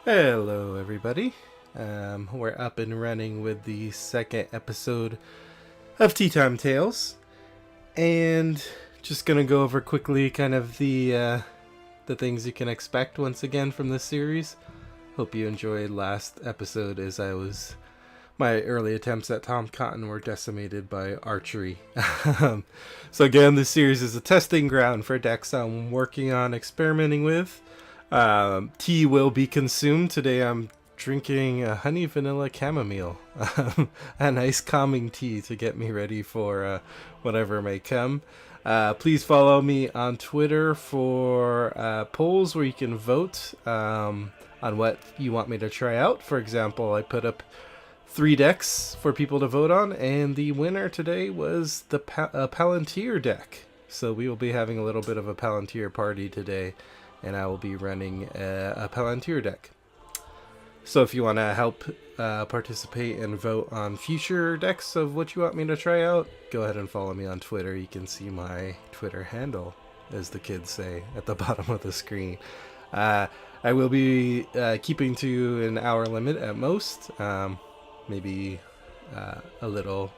Hello, everybody. We're up and running with the second episode of Teatime Tales, and just gonna go over quickly kind of the things you can expect once again from this series. Hope you enjoyed last episode, as my early attempts at Tom Cotton were decimated by archery. So again, this series is a testing ground for decks I'm working on experimenting with. Tea will be consumed. Today I'm drinking a honey vanilla chamomile. A nice calming tea to get me ready for whatever may come. Please follow me on Twitter for polls where you can vote on what you want me to try out. For example, I put up 3 decks for people to vote on, and the winner today was the Palantir deck. So we will be having a little bit of a Palantir party today, and I will be running a Palantir deck. So if you want to help participate and vote on future decks of what you want me to try out, go ahead and follow me on Twitter. You can see my Twitter handle, as the kids say, at the bottom of the screen. I will be keeping to an hour limit at most. Maybe a little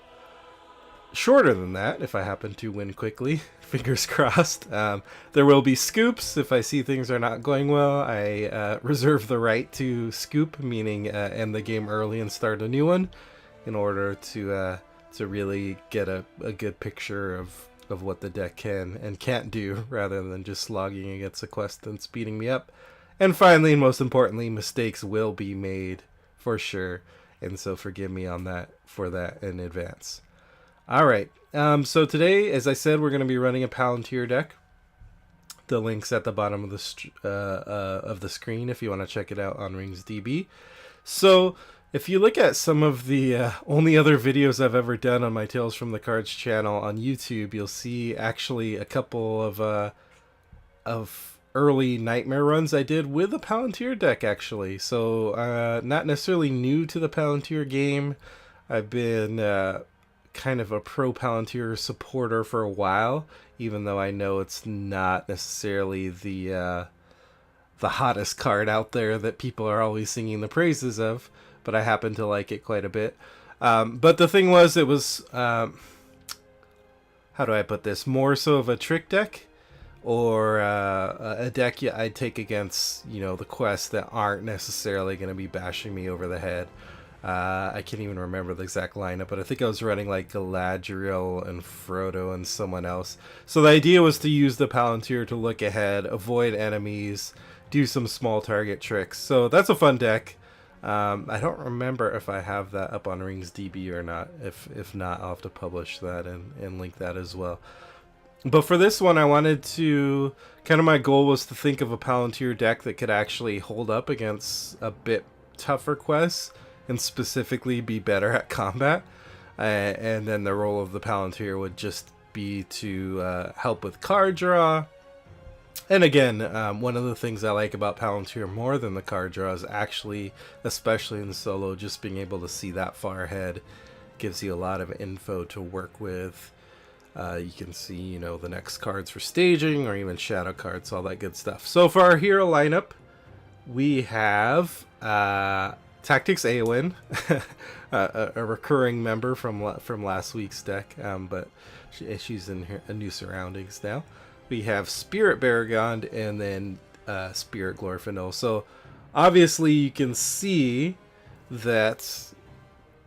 shorter than that if I happen to win quickly. Fingers crossed. There will be scoops. If I see things are not going well, I reserve the right to scoop, meaning end the game early and start a new one, in order to really get a good picture of what the deck can and can't do, rather than just slogging against a quest and speeding me up. And finally, and most importantly, mistakes will be made for sure, and so forgive me on that in advance. All right. So today, as I said, we're going to be running a Palantir deck. The link's at the bottom of the screen if you want to check it out on RingsDB. So if you look at some of the only other videos I've ever done on my Tales from the Cards channel on YouTube, you'll see actually a couple of early Nightmare runs I did with a Palantir deck, actually. So not necessarily new to the Palantir game. I've been kind of a pro Palantir supporter for a while, even though I know it's not necessarily the hottest card out there that people are always singing the praises of, but I happen to like it quite a bit. But the thing was, it was how do I put this, more so of a trick deck, or a deck I'd take against, the quests that aren't necessarily going to be bashing me over the head. I can't even remember the exact lineup, but I think I was running like Galadriel and Frodo and someone else. So the idea was to use the Palantir to look ahead, avoid enemies, do some small target tricks. So that's a fun deck. I don't remember if I have that up on RingsDB or not. If not, I'll have to publish that and link that as well. But for this one, I wanted to, kind of my goal was to think of a Palantir deck that could actually hold up against a bit tougher quests, and specifically be better at combat. And then the role of the Palantir would just be to help with card draw. And again, one of the things I like about Palantir more than the card draw is actually, especially in solo, just being able to see that far ahead gives you a lot of info to work with. You can see, the next cards for staging, or even shadow cards, all that good stuff. So for our hero lineup, we have Tactics Awen, a recurring member from last week's deck, but she's in a new surroundings now. We have Spirit Baragond, and then Spirit Glorfindel. So obviously you can see that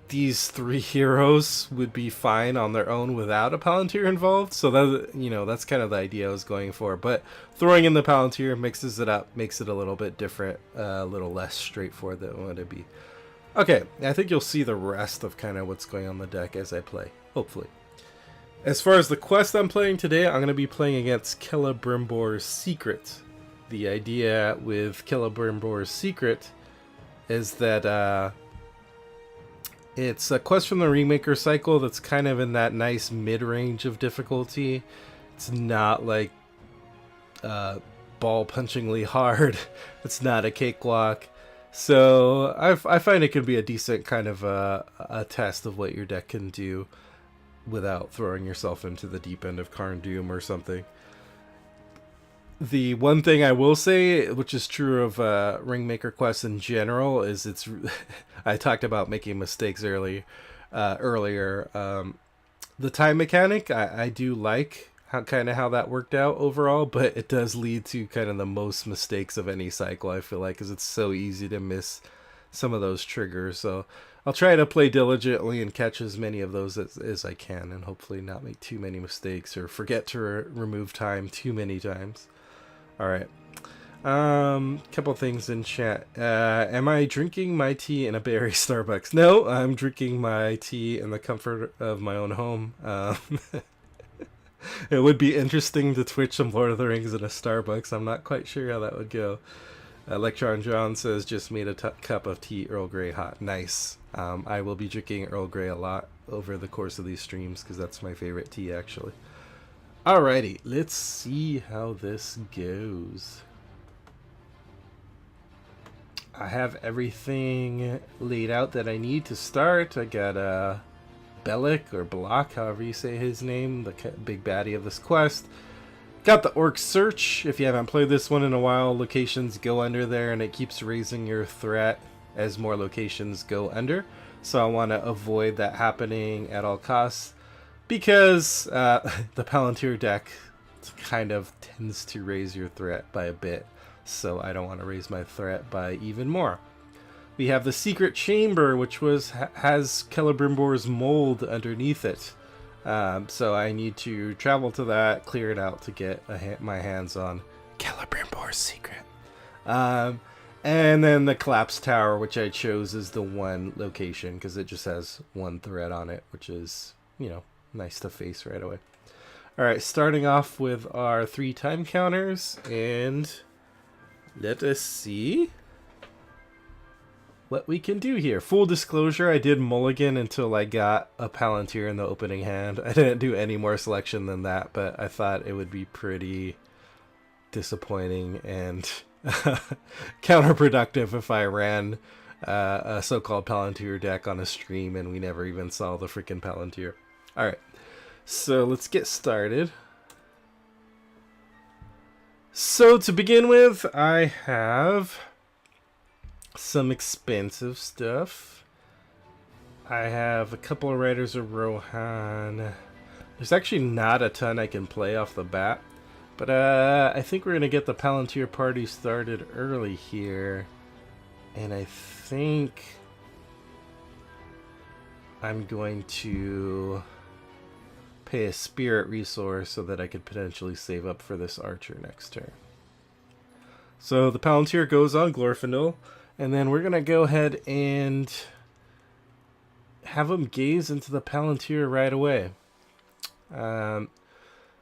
these 3 heroes would be fine on their own without a Palantir involved. So that, that's kind of the idea I was going for. But throwing in the Palantir mixes it up, makes it a little bit different, a little less straightforward than it would be. Okay, I think you'll see the rest of kind of what's going on in the deck as I play, hopefully. As far as the quest I'm playing today, I'm going to be playing against Celebrimbor's Secret. The idea with Celebrimbor's Secret is that it's a quest from the Remaker cycle that's kind of in that nice mid-range of difficulty. It's not like ball-punchingly hard. It's not a cakewalk. So I find it can be a decent kind of a test of what your deck can do without throwing yourself into the deep end of Karn Doom or something. The one thing I will say, which is true of Ringmaker Quest in general, is it's. I talked about making mistakes earlier. The time mechanic, I do like how that worked out overall, but it does lead to kind of the most mistakes of any cycle. I feel like, because it's so easy to miss some of those triggers. So I'll try to play diligently and catch as many of those as I can, and hopefully not make too many mistakes or forget to remove time too many times. All right. Couple things in chat. Am I drinking my tea in a berry Starbucks? No, I'm drinking my tea in the comfort of my own home. It would be interesting to Twitch some Lord of the Rings in a Starbucks. I'm not quite sure how that would go. Electron John says, just made a cup of tea, Earl Grey hot. Nice. I will be drinking Earl Grey a lot over the course of these streams, because that's my favorite tea, actually. Alrighty, let's see how this goes. I have everything laid out that I need to start. I got Bellach, or Bellach, however you say his name, the big baddie of this quest. Got the Orc Search. If you haven't played this one in a while, locations go under there, and it keeps raising your threat as more locations go under. So I want to avoid that happening at all costs, because the Palantir deck kind of tends to raise your threat by a bit. So I don't want to raise my threat by even more. We have the Secret Chamber, which has Celebrimbor's mold underneath it. So I need to travel to that, clear it out to get my hands on Celebrimbor's secret. And then the Collapse Tower, which I chose as the one location because it just has one threat on it, which is, nice to face right away. All right, starting off with our 3 time counters, and let us see what we can do here. Full disclosure, I did mulligan until I got a Palantir in the opening hand. I didn't do any more selection than that, but I thought it would be pretty disappointing and counterproductive if I ran a so-called Palantir deck on a stream and we never even saw the freaking Palantir. Alright, so let's get started. So to begin with, I have some expensive stuff. I have a couple of Riders of Rohan. There's actually not a ton I can play off the bat, but I think we're going to get the Palantir party started early here, and I think I'm going to pay a spirit resource so that I could potentially save up for this archer next turn. So the Palantir goes on Glorfindel, and then we're going to go ahead and have him gaze into the Palantir right away.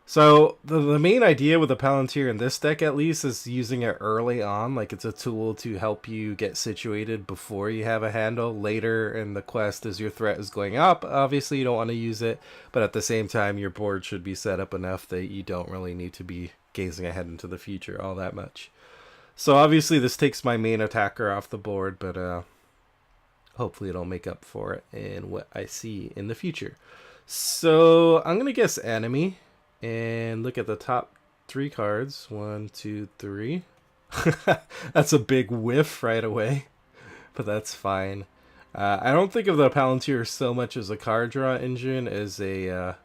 So the main idea with the Palantir in this deck, at least, is using it early on. Like, it's a tool to help you get situated before you have a handle. Later in the quest, as your threat is going up, obviously you don't want to use it, but at the same time your board should be set up enough that you don't really need to be gazing ahead into the future all that much. So obviously this takes my main attacker off the board, but hopefully it'll make up for it in what I see in the future. So I'm going to guess enemy and look at the top 3 cards. 1, 2, 3. That's a big whiff right away, but that's fine. I don't think of the Palantir so much as a card draw engine as a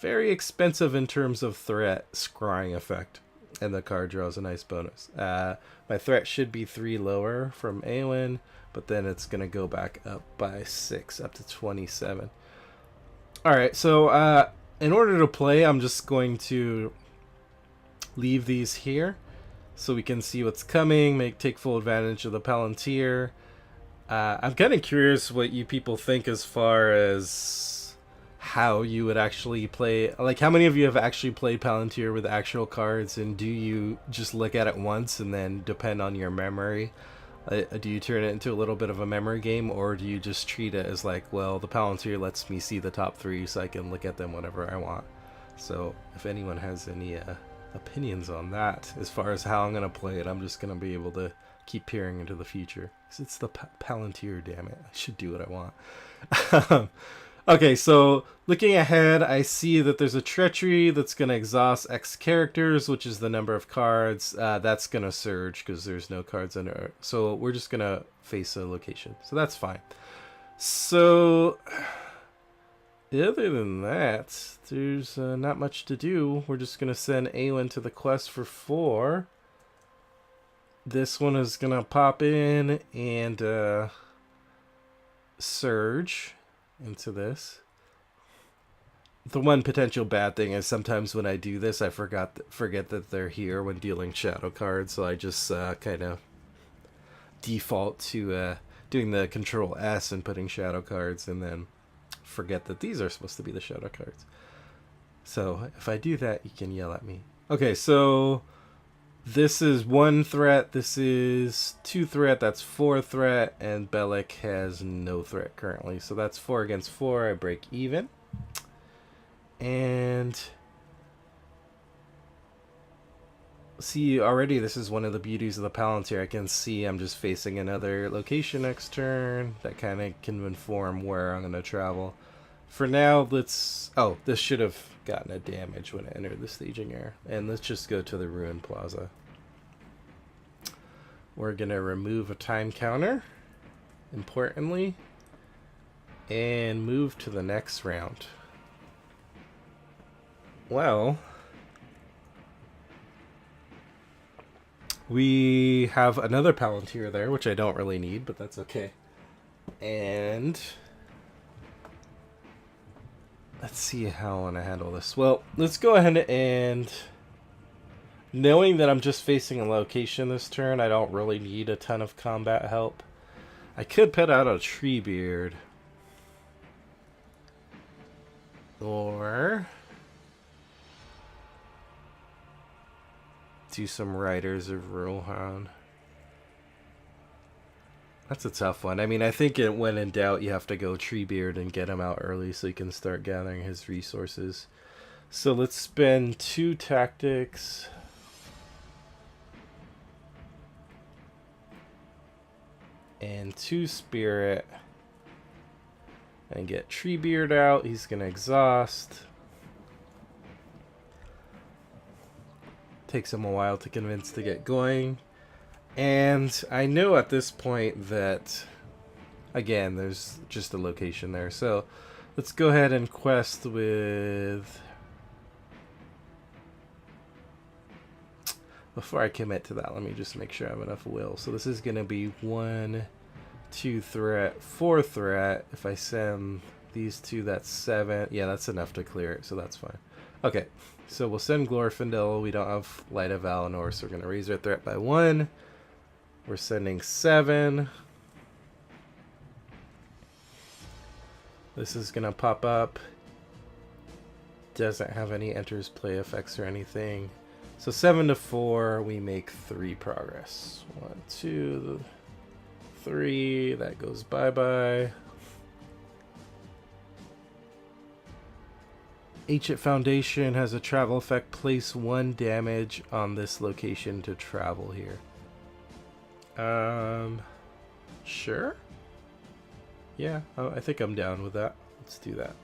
very expensive in terms of threat scrying effect. And the card draw is a nice bonus. My threat should be 3 lower from Awen, but then it's going to go back up by 6, up to 27. Alright, so in order to play, I'm just going to leave these here so we can see what's coming, take full advantage of the Palantir. I'm kind of curious what you people think as far as how you would actually play. Like, how many of you have actually played Palantir with actual cards, and do you just look at it once and then depend on your memory? Do you turn it into a little bit of a memory game, or do you just treat it as like, well, the Palantir lets me see the top 3 so I can look at them whenever I want? So if anyone has any opinions on that, as far as how I'm going to play it, I'm just going to be able to keep peering into the future. 'Cause it's the Palantir, damn it. I should do what I want. Okay, so looking ahead, I see that there's a treachery that's going to exhaust X characters, which is the number of cards. That's going to surge because there's no cards under. So we're just going to face a location. So that's fine. So other than that, there's not much to do. We're just going to send Awen to the quest for 4. This one is going to pop in and surge into this. The one potential bad thing is sometimes when I do this, I forget that they're here when dealing shadow cards, so I just kind of default to doing the Control S and putting shadow cards, and then forget that these are supposed to be the shadow cards. So if I do that, you can yell at me. Okay, so this is 1 threat, this is 2 threat, that's 4 threat, and Bellach has no threat currently. So that's 4 against 4, I break even. And see, already this is one of the beauties of the Palantir. I can see I'm just facing another location next turn. That kind of can inform where I'm going to travel. For now, let's... Oh, this should have gotten a damage when it entered the staging area. And let's just go to the Ruin Plaza. We're going to remove a time counter, importantly, and move to the next round. Well, we have another Palantir there, which I don't really need, but that's okay. And let's see how I want to handle this. Well, let's go ahead and, knowing that I'm just facing a location this turn, I don't really need a ton of combat help. I could put out a Treebeard. Or do some Riders of Rohan. That's a tough one. I mean, I think when in doubt, you have to go Treebeard and get him out early so you can start gathering his resources. So let's spend 2 tactics. And 2 spirit. And get Treebeard out. He's going to exhaust. Takes him a while to convince to get going. And I know at this point that, again, there's just a location there. So let's go ahead and quest with... Before I commit to that, let me just make sure I have enough will. So this is going to be 1, 2 threat, 4 threat. If I send these 2, that's 7. Yeah, that's enough to clear it, so that's fine. Okay. So we'll send Glorfindel. We don't have Light of Valinor, so we're going to raise our threat by 1. We're sending 7. This is going to pop up. Doesn't have any enters play effects or anything. So 7 to 4, we make 3 progress. 1, 2, 3. That goes bye-bye. Ancient Foundation has a travel effect. Place 1 damage on this location to travel here. Sure? Yeah, I think I'm down with that. Let's do that.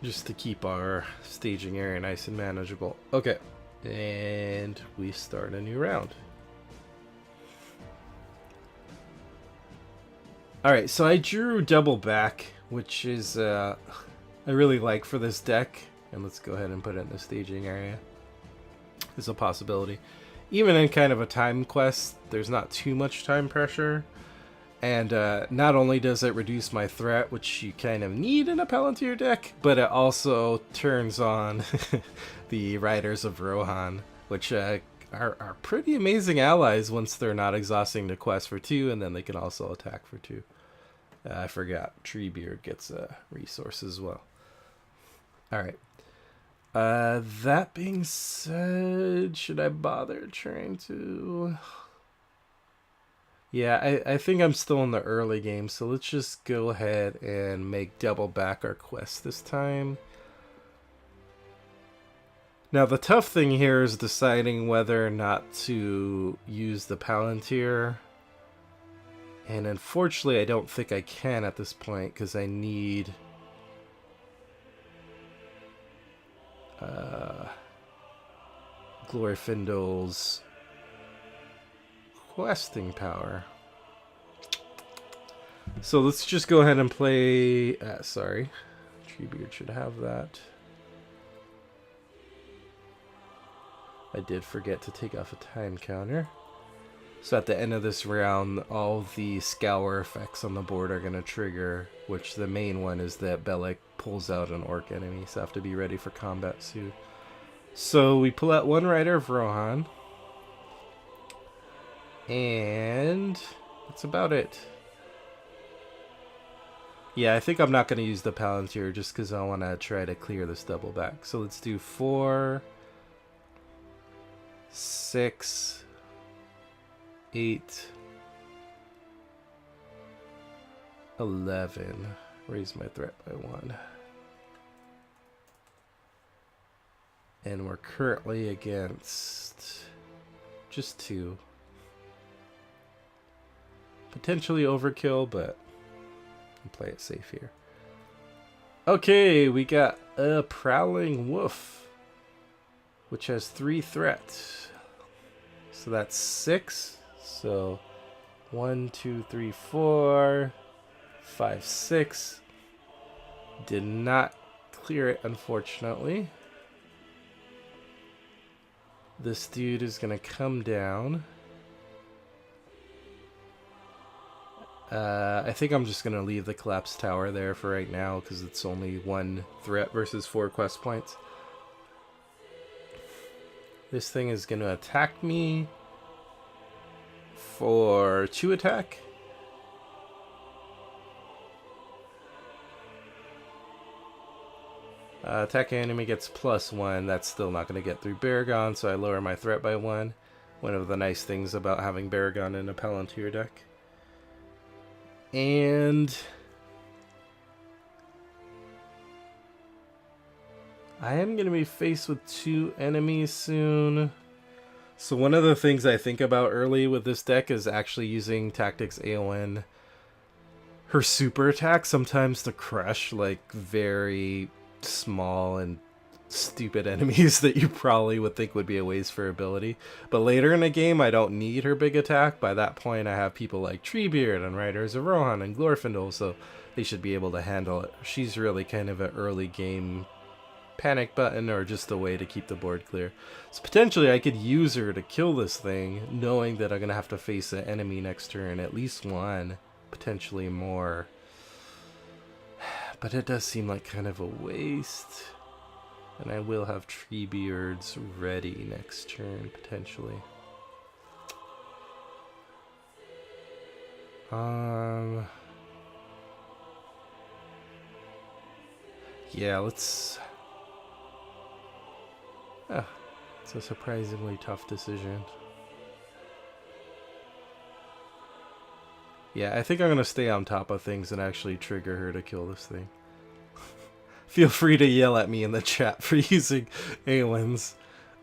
Just to keep our staging area nice and manageable. Okay, and we start a new round. Alright, so I drew double back, which is I really like for this deck. And let's go ahead and put it in the staging area. It's a possibility. Even in kind of a time quest, there's not too much time pressure. And not only does it reduce my threat, which you kind of need in a Palantir deck, but it also turns on the Riders of Rohan, which are pretty amazing allies once they're not exhausting the quest for 2, and then they can also attack for 2. I forgot, Treebeard gets a resource as well. Alright. That being said, should I bother trying to... Yeah, I think I'm still in the early game, so let's just go ahead and make double back our quest this time. Now, the tough thing here is deciding whether or not to use the Palantir. And unfortunately, I don't think I can at this point because I need Glorfindel's questing power. So let's just go ahead and play... sorry. Treebeard should have that. I did forget to take off a time counter. So at the end of this round, all the scour effects on the board are going to trigger, which the main one is that Bellach pulls out an orc enemy, so I have to be ready for combat soon. So we pull out one Rider of Rohan. And that's about it. Yeah, I think I'm not going to use the Palantir just because I want to try to clear this double back. So let's do 4, 6, 8, 11. Raise my threat by 1. And we're currently against just 2. Potentially overkill, but I'll play it safe here. Okay, we got a Prowling Wolf, which has 3 threats. So that's 6. So 1, 2, 3, 4, 5, 6. Did not clear it, unfortunately. This dude is going to come down. I think I'm just going to leave the collapsed tower there for right now because it's only 1 threat versus 4 quest points. This thing is going to attack me for 2 attack. Attacking enemy gets +1. That's still not going to get through Baragon, so I lower my threat by 1. One of the nice things about having Baragon in a Palantir deck. And I am going to be faced with 2 enemies soon. So one of the things I think about early with this deck is actually using Tactics AON. Her super attack sometimes to crush like very small and stupid enemies that you probably would think would be a waste for ability. But later in the game, I don't need her big attack. By that point, I have people like Treebeard and Riders of Rohan and Glorfindel, so they should be able to handle it. She's really kind of an early game panic button or just a way to keep the board clear. So potentially I could use her to kill this thing, knowing that I'm going to have to face an enemy next turn, at least 1, potentially more. But it does seem like kind of a waste. And I will have Treebeards ready next turn, potentially. Yeah, let's... it's a surprisingly tough decision. Yeah, I think I'm going to stay on top of things and actually trigger her to kill this thing. Feel free to yell at me in the chat for using Aelin's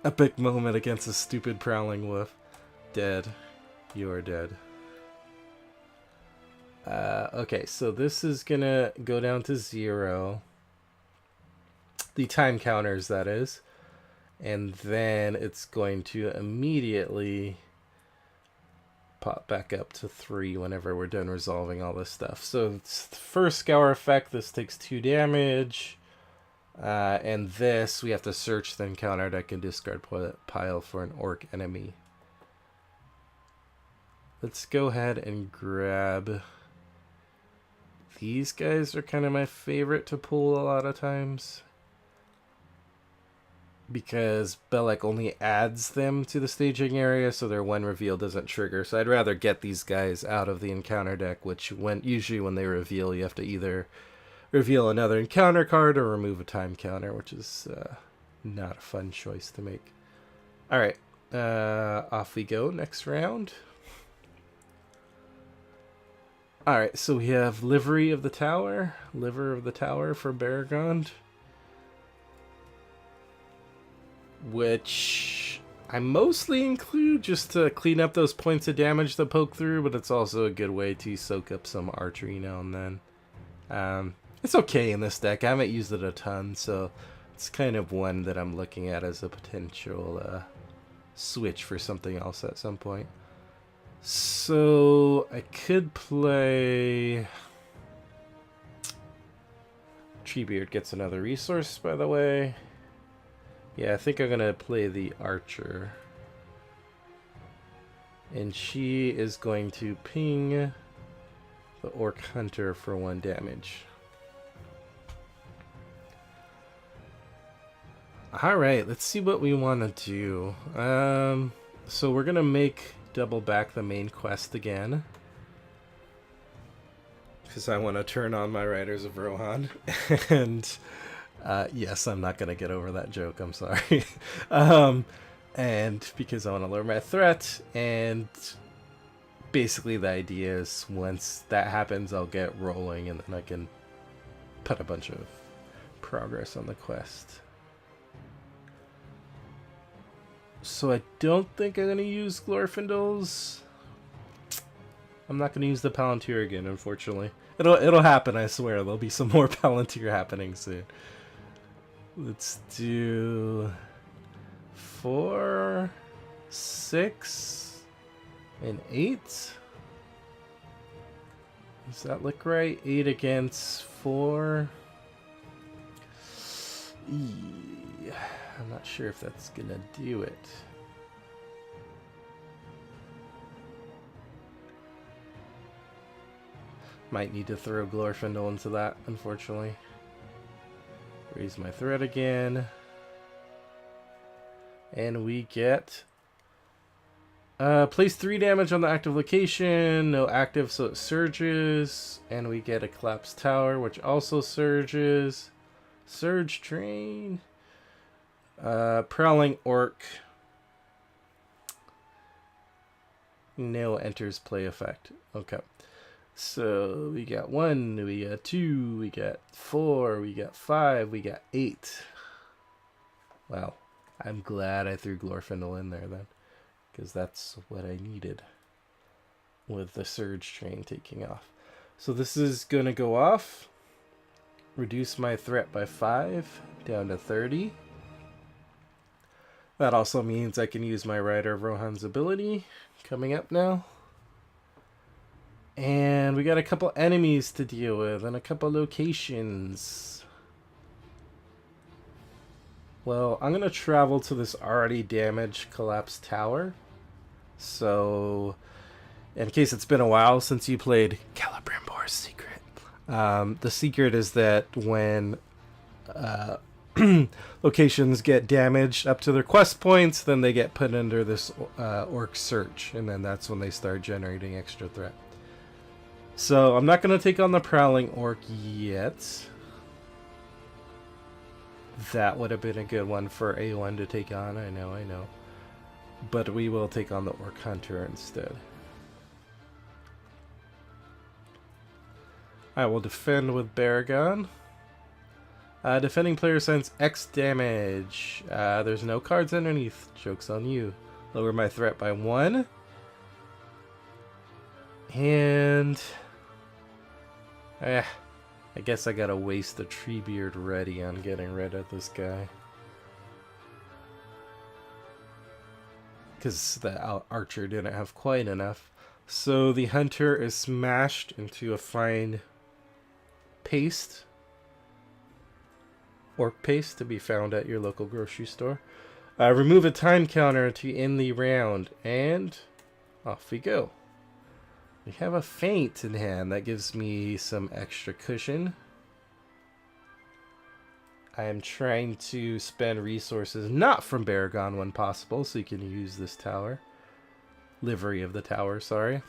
epic moment against a stupid Prowling Wolf. Dead. You are dead. Okay, so this is going to go down to 0. The time counters, that is. And then it's going to immediately pop back up to 3 whenever we're done resolving all this stuff. So it's the first Scour effect. This takes 2 damage. And this, we have to search the encounter deck and discard pile for an orc enemy. Let's go ahead and grab... These guys are kind of my favorite to pull a lot of times, because Bellach only adds them to the staging area, so their 1 reveal doesn't trigger. So I'd rather get these guys out of the encounter deck, which usually when they reveal, you have to either reveal another encounter card or remove a time counter, which is not a fun choice to make. Alright, off we go, next round. Alright, so we have Livery of the Tower, Liver of the Tower for Baragon, which I mostly include just to clean up those points of damage that poke through, but it's also a good way to soak up some archery now and then. It's okay in this deck. I haven't used it a ton, so it's kind of one that I'm looking at as a potential switch for something else at some point. So I could play... Treebeard gets another resource, by the way. Yeah, I think I'm going to play the Archer. And she is going to ping the Orc Hunter for 1 damage. Alright, let's see what we want to do. So we're going to make double back the main quest again. Because I want to turn on my Riders of Rohan. And yes, I'm not going to get over that joke, I'm sorry. And because I want to lower my threat, and basically the idea is once that happens, I'll get rolling, and then I can put a bunch of progress on the quest. So I don't think I'm going to use Glorfindels. I'm not going to use the Palantir again, unfortunately. It'll happen, I swear. There'll be some more Palantir happening soon. Let's do 4, 6, and 8. Does that look right? 8 against 4. I'm not sure if that's gonna do it. Might need to throw Glorfindel into that, unfortunately. Raise my threat again. And we get... place 3 damage on the active location. No active, so it surges. And we get a collapsed tower, which also surges. Surge Train. Prowling Orc. No enters play effect. Okay. So we got 1, we got 2, we got 4, we got 5, we got 8. Wow. I'm glad I threw Glorfindel in there then, because that's what I needed with the Surge Train taking off. So this is going to go off. Reduce my threat by 5 down to 30. That also means I can use my Rider of Rohan's ability coming up now. And we got a couple enemies to deal with and a couple locations. Well, I'm going to travel to this already damaged collapsed tower. So, in case it's been a while since you played Celebrimbor's Secret, the secret is that when locations get damaged up to their quest points, then they get put under this Orc Search, and then that's when they start generating extra threat. So I'm not going to take on the Prowling Orc yet. That would have been a good one for A1 to take on, I know. But we will take on the Orc Hunter instead. I will defend with Baragon. Defending player sends X damage. There's no cards underneath. Joke's on you. Lower my threat by 1. And... I guess I gotta waste the Treebeard ready on getting rid of this guy. Because the Archer didn't have quite enough. So the Hunter is smashed into a fine paste. Orc paste to be found at your local grocery store. Remove a time counter to end the round. And off we go. We have a feint in hand. That gives me some extra cushion. I am trying to spend resources not from Baragon when possible, so you can use this tower. Livery of the tower, sorry.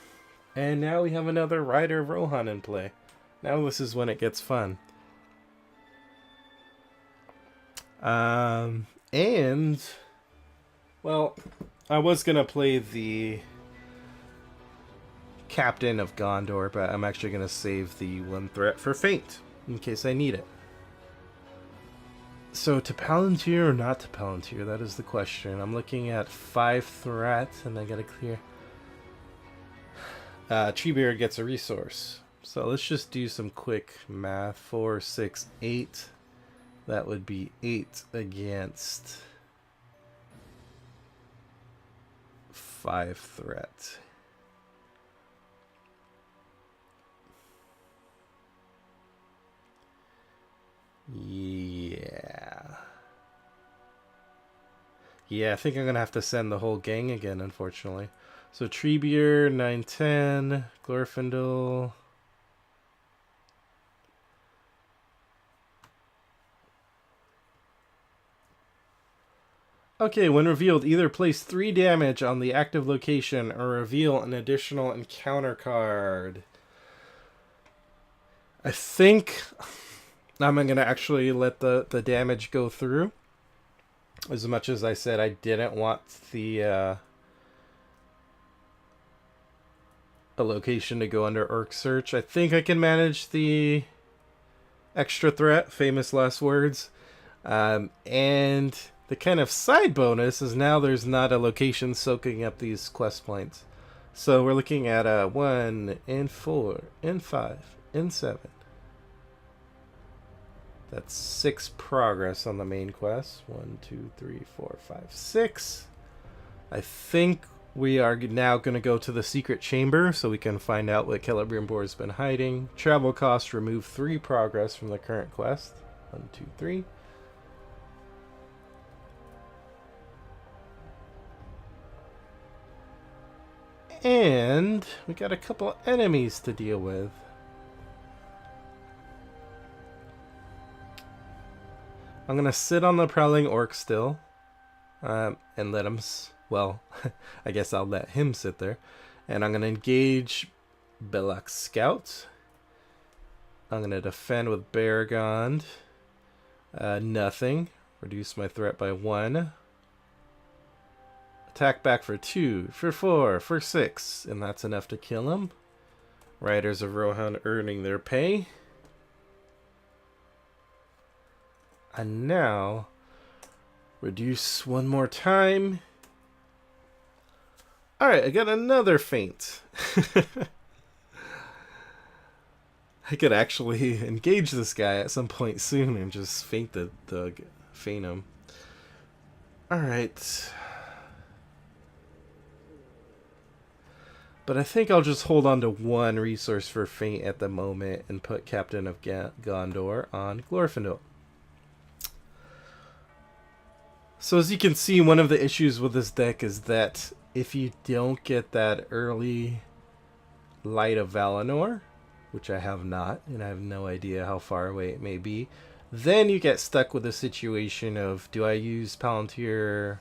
And now we have another Rider of Rohan in play. Now this is when it gets fun. And... well, I was going to play the Captain of Gondor, but I'm actually going to save the 1 threat for feint in case I need it. So to Palantir or not to Palantir? That is the question. I'm looking at 5 threat, and I gotta clear. Treebeard gets a resource. So let's just do some quick math. 4, 6, 8. That would be 8 against 5 threat. Yeah. Yeah, I think I'm going to have to send the whole gang again, unfortunately. So Treebeard, 910, Glorfindel. Okay, when revealed, either place 3 damage on the active location or reveal an additional encounter card. I think I'm going to actually let the damage go through. As much as I said I didn't want the a location to go under Orc Search, I think I can manage the extra threat, famous last words. And the kind of side bonus is now there's not a location soaking up these quest points. So we're looking at a 1 and 4 and 5 and 7. That's 6 progress on the main quest. 1, 2, 3, 4, 5, 6. I think we are now going to go to the secret chamber so we can find out what Celebrimbor has been hiding. Travel cost, remove 3 progress from the current quest. 1, 2, 3. And we got a couple enemies to deal with. I'm going to sit on the Prowling Orc still. And let him... Well, I guess I'll let him sit there. And I'm going to engage Bellach's Scout. I'm going to defend with Baragond. Nothing. Reduce my threat by 1. Attack back for 2, for 4, for 6. And that's enough to kill him. Riders of Rohan earning their pay. And now, reduce 1 more time. Alright, I got another feint. I could actually engage this guy at some point soon and just feint him. Alright. But I think I'll just hold on to 1 resource for feint at the moment and put Captain of Gondor on Glorfindel. So as you can see, one of the issues with this deck is that if you don't get that early Light of Valinor, which I have not, and I have no idea how far away it may be, then you get stuck with a situation of, do I use Palantir,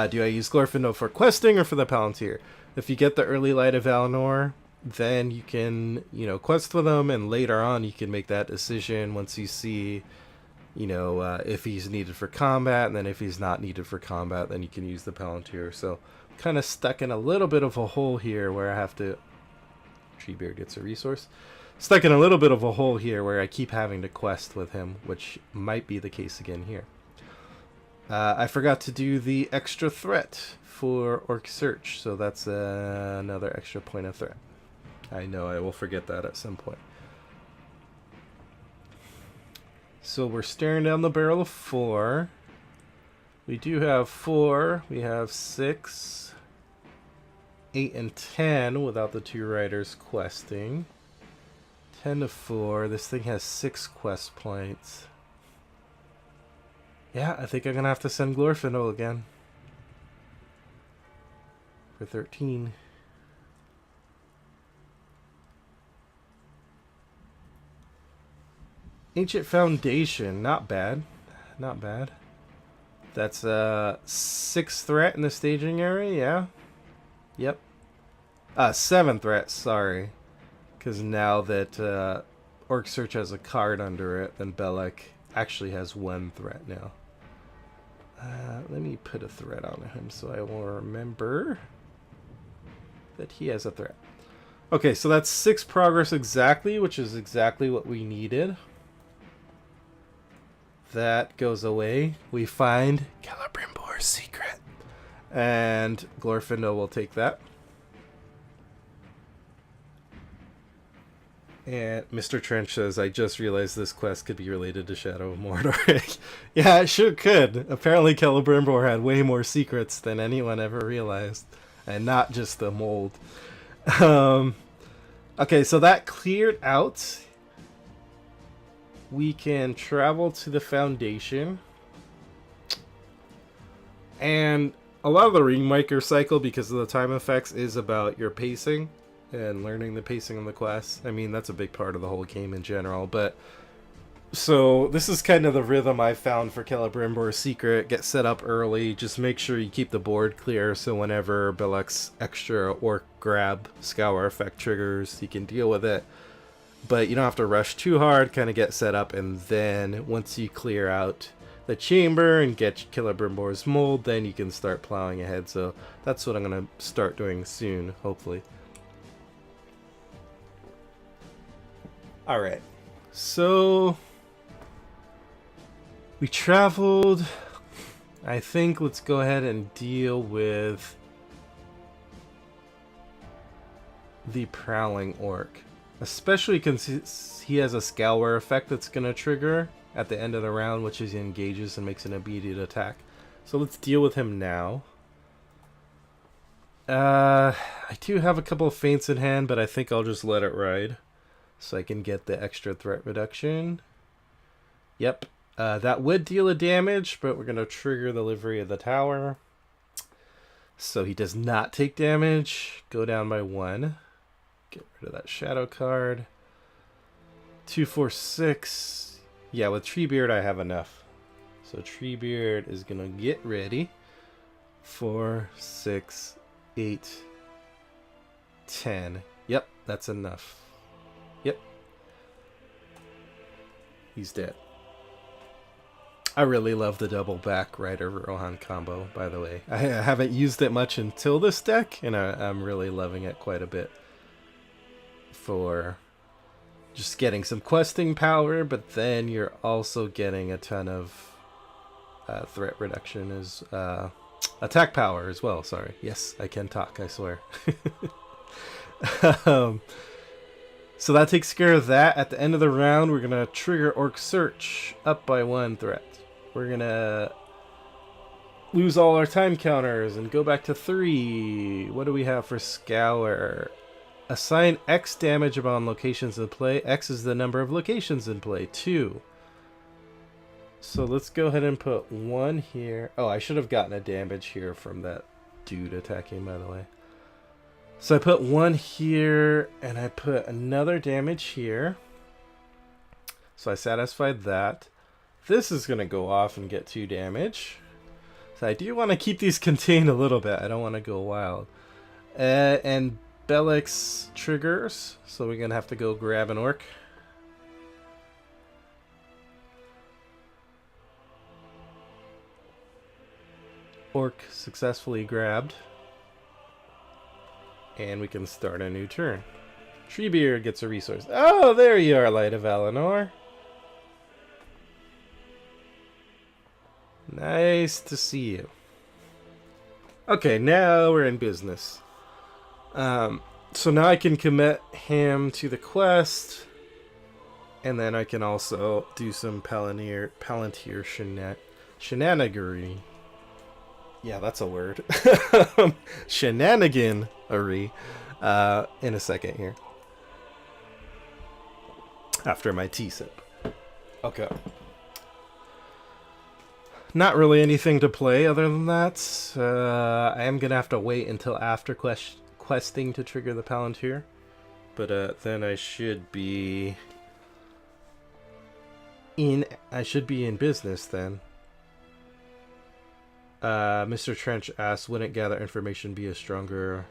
do I use Glorfindel for questing or for the Palantir? If you get the early Light of Valinor, then you can, quest with them, and later on you can make that decision once you see, if he's needed for combat, and then if he's not needed for combat, then you can use the Palantir. So I'm kind of stuck in a little bit of a hole here where I have to... Treebeard gets a resource. Stuck in a little bit of a hole here where I keep having to quest with him, which might be the case again here. I forgot to do the extra threat for Orc Search, so that's another extra point of threat. I know I will forget that at some point. So we're staring down the barrel of 4. We do have 4. We have 6, 8, and 10 without the 2 riders questing. 10 to 4. This thing has 6 quest points. Yeah, I think I'm going to have to send Glorfindel again. For 13. Ancient Foundation, not bad. Not bad. That's 6 threat in the staging area, yeah. Yep. 7 threat, sorry. Because now that Orc Search has a card under it, then Bellach actually has 1 threat now. Let me put a threat on him so I will remember that he has a threat. Okay, so that's 6 progress exactly, which is exactly what we needed. that goes away, we find Celebrimbor's secret. And Glorfindel will take that. And Mr. Trench says, I just realized this quest could be related to Shadow of Mordor. Yeah, it sure could. Apparently Celebrimbor had way more secrets than anyone ever realized. And not just the mold. Okay, so that cleared out. We can travel to the Foundation. And a lot of the Ringmaker cycle, because of the time effects, is about your pacing. And learning the pacing of the quest. I mean, that's a big part of the whole game in general. But so this is kind of the rhythm I found for Celebrimbor's secret. Get set up early. Just make sure you keep the board clear. So whenever Bellach's extra orc grab scour effect triggers, you can deal with it. But you don't have to rush too hard. Kind of get set up. And then once you clear out the chamber and get Celebrimbor's mold, then you can start plowing ahead. So that's what I'm going to start doing soon, hopefully. Alright, so we traveled. I think let's go ahead and deal with the Prowling Orc. Especially because he has a Scour effect that's going to trigger at the end of the round, which is he engages and makes an immediate attack. So let's deal with him now. I do have a couple of feints in hand, but I think I'll just let it ride. So I can get the extra threat reduction. Yep. That would deal a damage, but we're going to trigger the livery of the tower. So he does not take damage. Go down by 1. Get rid of that shadow card. 2, 4, 6. Yeah, with Treebeard I have enough. So Treebeard is going to get ready. 4, 6, 8, 10. Yep, that's enough. Yep. He's dead. I really love the double back Rider Rohan combo, by the way. I haven't used it much until this deck, and I'm really loving it quite a bit. For just getting some questing power, but then you're also getting a ton of threat reduction as attack power as well. Sorry. Yes, I can talk, I swear. So that takes care of that. At the end of the round, we're going to trigger Orc Search up by 1 threat. We're going to lose all our time counters and go back to 3. What do we have for Scour? Assign X damage upon locations in play. X is the number of locations in play. 2. So let's go ahead and put 1 here. Oh, I should have gotten a damage here from that dude attacking, by the way. So I put 1 here, and I put another damage here. So I satisfied that. This is going to go off and get 2 damage. So I do want to keep these contained a little bit. I don't want to go wild. And Bellach's triggers. So we're going to have to go grab an orc. Orc successfully grabbed. And we can start a new turn. Treebeard gets a resource. Oh, there you are, Light of Valinor. Nice to see you. Okay, now we're in business. So now I can commit him to the quest. And then I can also do some Palantir shenanigery. Yeah, that's a word. Shenaniganery in a second here. After my tea sip. Okay. Not really anything to play other than that. I am going to have to wait until after questing to trigger the Palantir. But then I should be in business then. Mr. Trench asks, wouldn't gather information be a stronger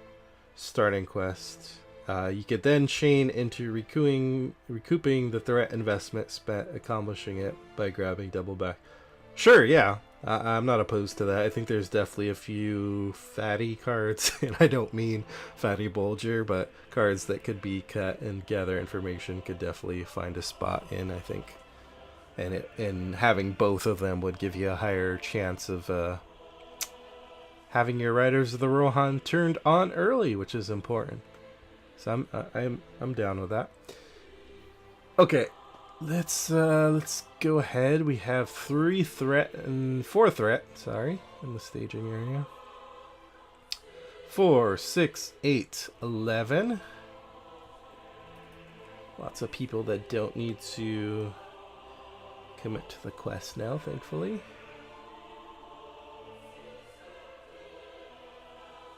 starting quest? You could then chain into recouping the threat investment spent accomplishing it by grabbing double back. Sure, yeah. I'm not opposed to that. I think there's definitely a few fatty cards, and I don't mean fatty bulger, but cards that could be cut and gather information could definitely find a spot in, I think. and having both of them would give you a higher chance of having your Riders of the Rohan turned on early, which is important. So I'm down with that. Okay, let's go ahead. We have 4 threat, in the staging area. 4, 6, 8, 11. Lots of people that don't need to commit to the quest now, thankfully.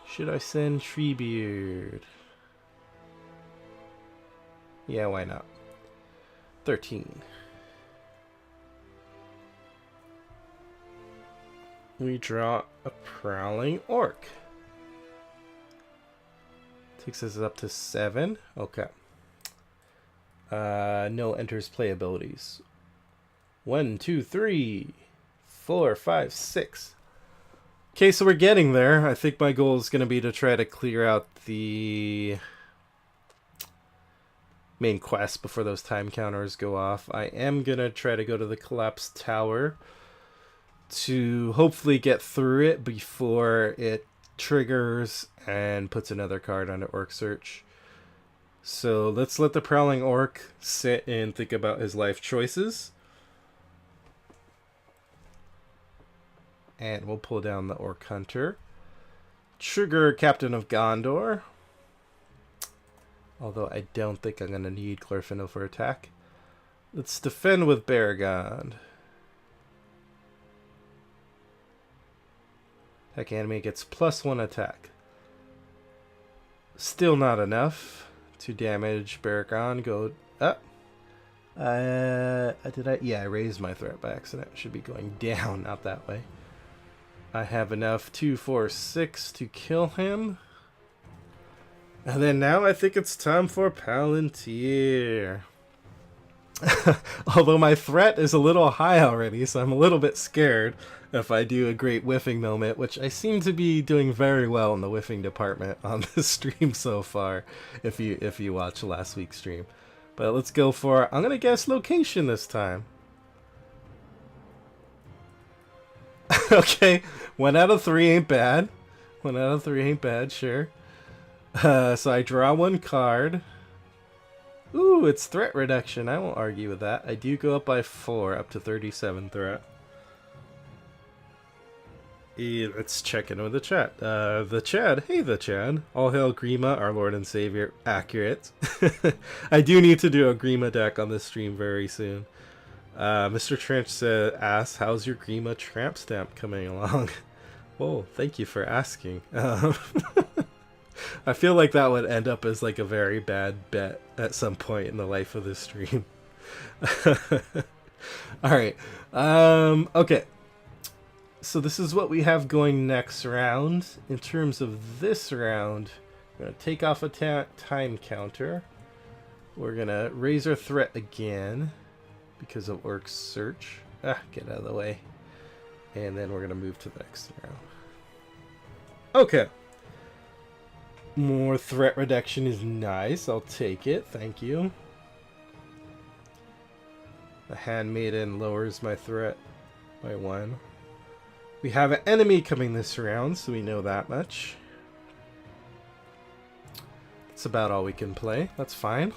Should I send Treebeard? Yeah, why not? 13. We draw a Prowling Orc. Takes us up to 7. Okay. No enters play abilities. 1, 2, 3, 4, 5, 6. Okay, so we're getting there. I think my goal is going to be to try to clear out the main quest before those time counters go off. I am going to try to go to the collapsed tower to hopefully get through it before it triggers and puts another card onto Orc Search. So let's let the Prowling Orc sit and think about his life choices. And we'll pull down the Orc Hunter. Trigger Captain of Gondor. Although I don't think I'm going to need Glorfindel for attack. Let's defend with Baragon. Attack enemy gets +1 attack. Still not enough to damage Baragon. Go up. Yeah, I raised my threat by accident. Should be going down, not that way. I have enough 2, 4, 6 to kill him. And then now I think it's time for Palantir. Although my threat is a little high already, so I'm a little bit scared if I do a great whiffing moment, which I seem to be doing very well in the whiffing department on this stream so far, if you watch last week's stream. But let's go for, I'm going to guess location this time. Okay, 1 out of 3 ain't bad. 1 out of 3 ain't bad, sure. So I draw 1 card. Ooh, it's threat reduction. I won't argue with that. I do go up by 4, up to 37 threat. Let's check in with the chat. The Chad. Hey, the Chad. All hail Grima, our Lord and Savior. Accurate. I do need to do a Grima deck on this stream very soon. Mr. Trench asks, how's your Grima tramp stamp coming along? Whoa, thank you for asking. I feel like that would end up as like a very bad bet at some point in the life of this stream. Alright. Okay. So this is what we have going next round. In terms of this round, we're going to take off a time counter. We're going to raise our threat again because of Orc Search. Get out of the way. And then we're going to move to the next round. Okay. More threat reduction is nice. I'll take it. Thank you. The Handmaiden lowers my threat by 1. We have an enemy coming this round, so we know that much. That's about all we can play. That's fine.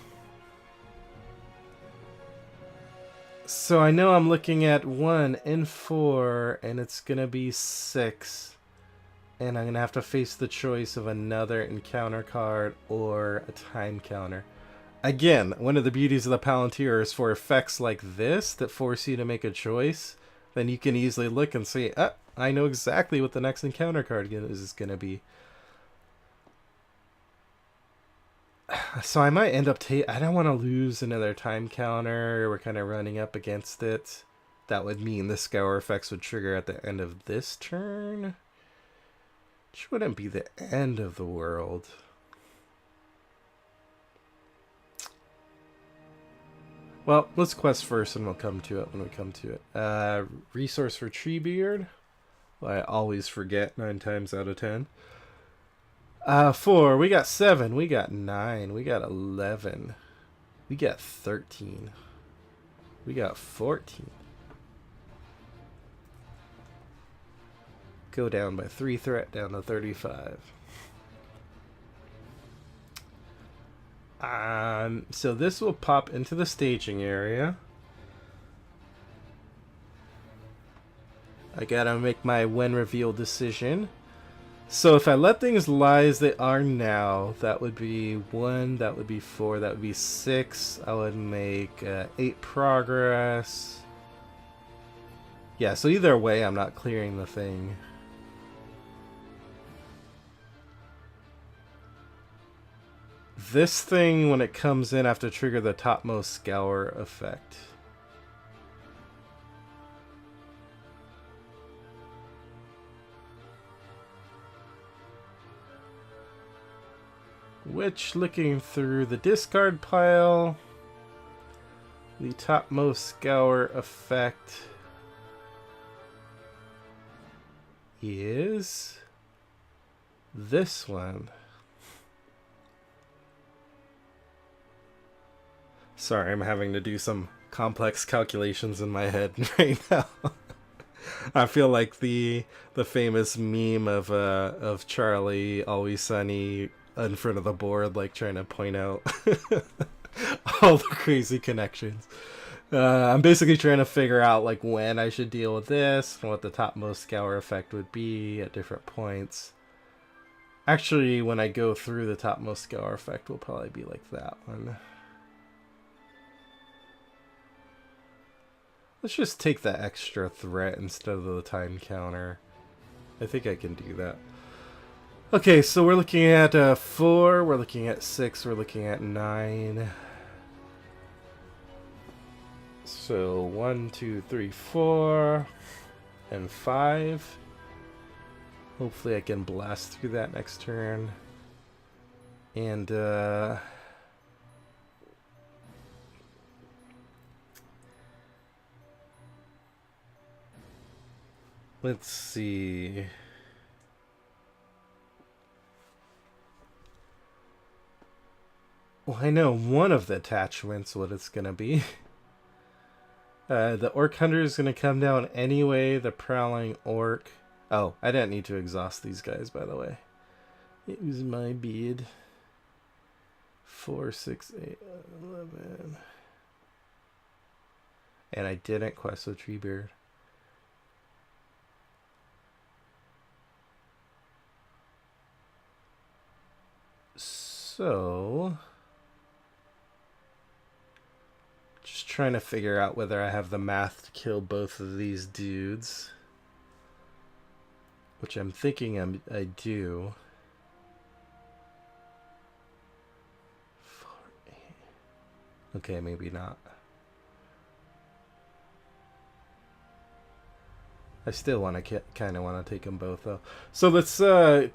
So I know I'm looking at 1 and 4, and it's going to be 6. And I'm going to have to face the choice of another encounter card or a time counter. Again, one of the beauties of the Palantir is for effects like this that force you to make a choice, then you can easily look and say, I know exactly what the next encounter card is going to be. So I might end up I don't want to lose another time counter. We're kind of running up against it. That would mean the Scour effects would trigger at the end of this turn. Which wouldn't be the end of the world. Well, let's quest first and we'll come to it when we come to it. Resource for Treebeard. Well, I always forget 9 times out of 10. 4. We got 7. We got 9. We got 11. We got 13. We got 14. Go down by 3 threat, down to 35. So this will pop into the staging area. I gotta make my when reveal decision. So if I let things lie as they are now, that would be 1, that would be 4, that would be 6. I would make 8 progress. Yeah, so either way, I'm not clearing the thing. This thing, when it comes in, I have to trigger the topmost scour effect. Which, looking through the discard pile, the topmost scour effect is this one. Sorry, I'm having to do some complex calculations in my head right now. I feel like the famous meme of Charlie Always Sunny in front of the board, like trying to point out all the crazy connections. I'm basically trying to figure out like when I should deal with this and what the topmost scour effect would be at different points. Actually, when I go through, the topmost scour effect will probably be like that one. Let's just take the extra threat instead of the time counter. I think I can do that. Okay, so we're looking at 4, we're looking at 6, we're looking at 9. So 1, 2, 3, 4, and 5. Hopefully I can blast through that next turn. And let's see. Well, I know one of the attachments what it's going to be. The Orc Hunter is going to come down anyway. The Prowling Orc. Oh, I didn't need to exhaust these guys, by the way. It was my bid. 4, 6, 8, 11. And I didn't quest with Treebeard. So, just trying to figure out whether I have the math to kill both of these dudes, which I'm thinking I do. 4, 8. Okay, maybe not. I still want to kind of want to take them both though. So let's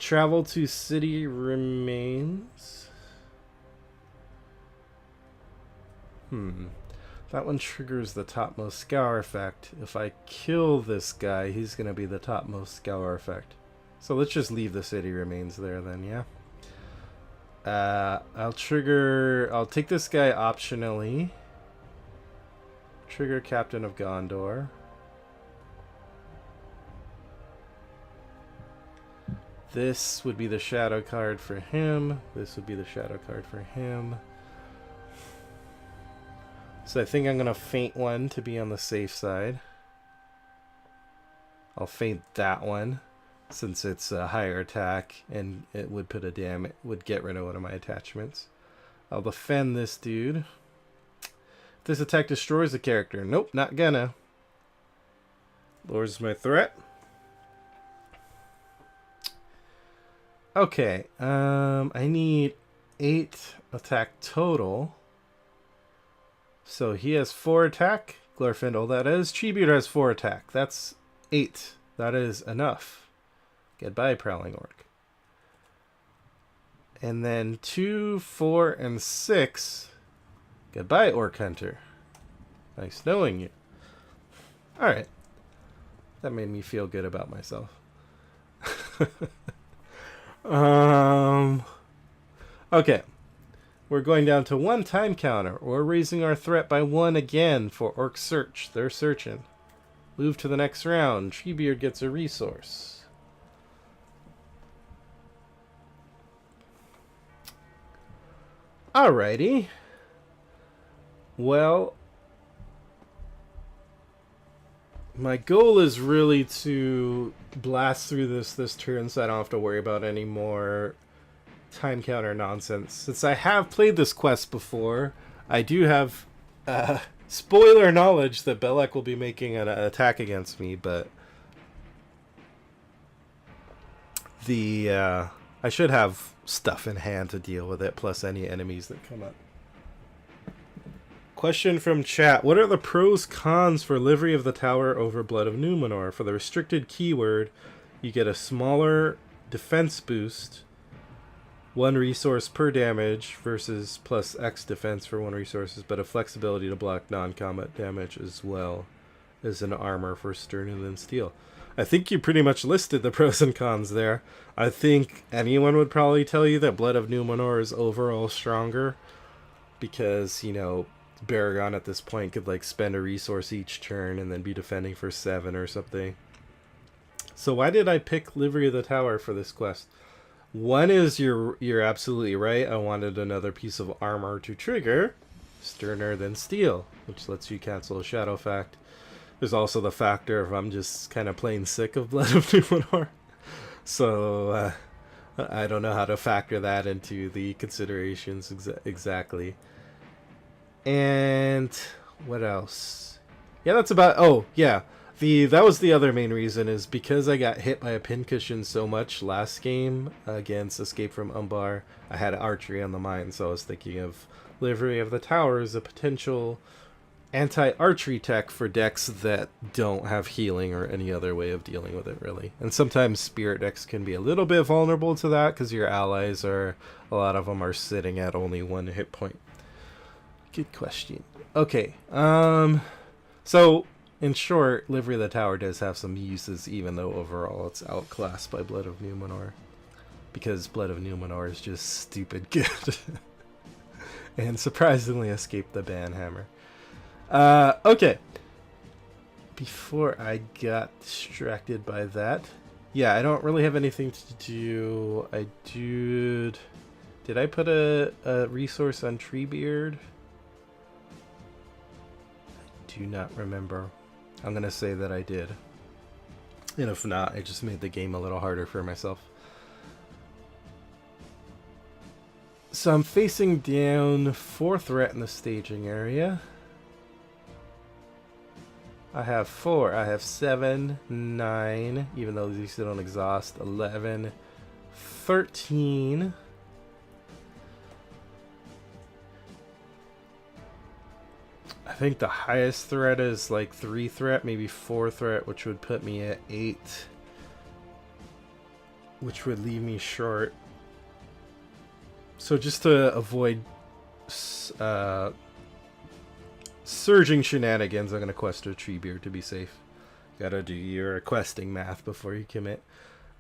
travel to City Remains. That one triggers the topmost scour effect. If I kill this guy, he's going to be the topmost scour effect. So let's just leave the City Remains there then, yeah? I'll take this guy optionally. Trigger Captain of Gondor. This would be the shadow card for him. This would be the shadow card for him. So I think I'm going to feint one to be on the safe side. I'll feint that one since it's a higher attack and it would put would get rid of one of my attachments. I'll defend this dude. If this attack destroys the character. Nope, not gonna. Lowers my threat. Okay, I need 8 attack total. So he has 4 attack. Glorfindel, that is. Treebeard has 4 attack. That's 8. That is enough. Goodbye, Prowling Orc. And then 2, 4, and 6. Goodbye, Orc Hunter. Nice knowing you. Alright. That made me feel good about myself. Okay. We're going down to 1 time counter. Or raising our threat by 1 again for Orc Search. They're searching. Move to the next round. Treebeard gets a resource. Alrighty. Well, my goal is really to blast through this turn so I don't have to worry about any more time counter nonsense. Since I have played this quest before, I do have spoiler knowledge that Bellach will be making an attack against me, but I should have stuff in hand to deal with it, plus any enemies that come up. Question from chat. What are the pros cons for Livery of the Tower over Blood of Numenor? For the restricted keyword, you get a smaller defense boost, 1 resource per damage versus plus X defense for 1 resources, but a flexibility to block non-combat damage as well as an armor for sterner than steel. I think you pretty much listed the pros and cons there. I think anyone would probably tell you that Blood of Numenor is overall stronger because, you know, Baragon at this point could like spend a resource each turn and then be defending for 7 or something. So why did I pick Livery of the Tower for this quest? One is you're absolutely right. I wanted another piece of armor to trigger sterner than steel, which lets you cancel a shadow fact. There's also the factor of I'm just kind of plain sick of Blood of Numenor. So I don't know how to factor that into the considerations exactly. And what else? Yeah, that's about... Oh, yeah. That was the other main reason, is because I got hit by a pincushion so much last game against Escape from Umbar, I had archery on the mind, so I was thinking of Livery of the Tower as a potential anti-archery tech for decks that don't have healing or any other way of dealing with it, really. And sometimes spirit decks can be a little bit vulnerable to that, because your allies a lot of them are sitting at only 1 hit point. Good question. Okay, so in short, Livery of the Tower does have some uses, even though overall it's outclassed by Blood of Numenor, because Blood of Numenor is just stupid good, and surprisingly escaped the banhammer. Okay. Before I got distracted by that, yeah, I don't really have anything to do. Did I put a resource on Treebeard? Do not remember. I'm gonna say that I did, and if not, I just made the game a little harder for myself. So I'm facing down 4 threat in the staging area. I have 4. I have 7, 9, even though these don't exhaust, 11, 13. I think the highest threat is like 3 threat, maybe 4 threat, which would put me at 8. Which would leave me short. So just to avoid surging shenanigans, I'm going to quest a Treebeard to be safe. Gotta do your questing math before you commit.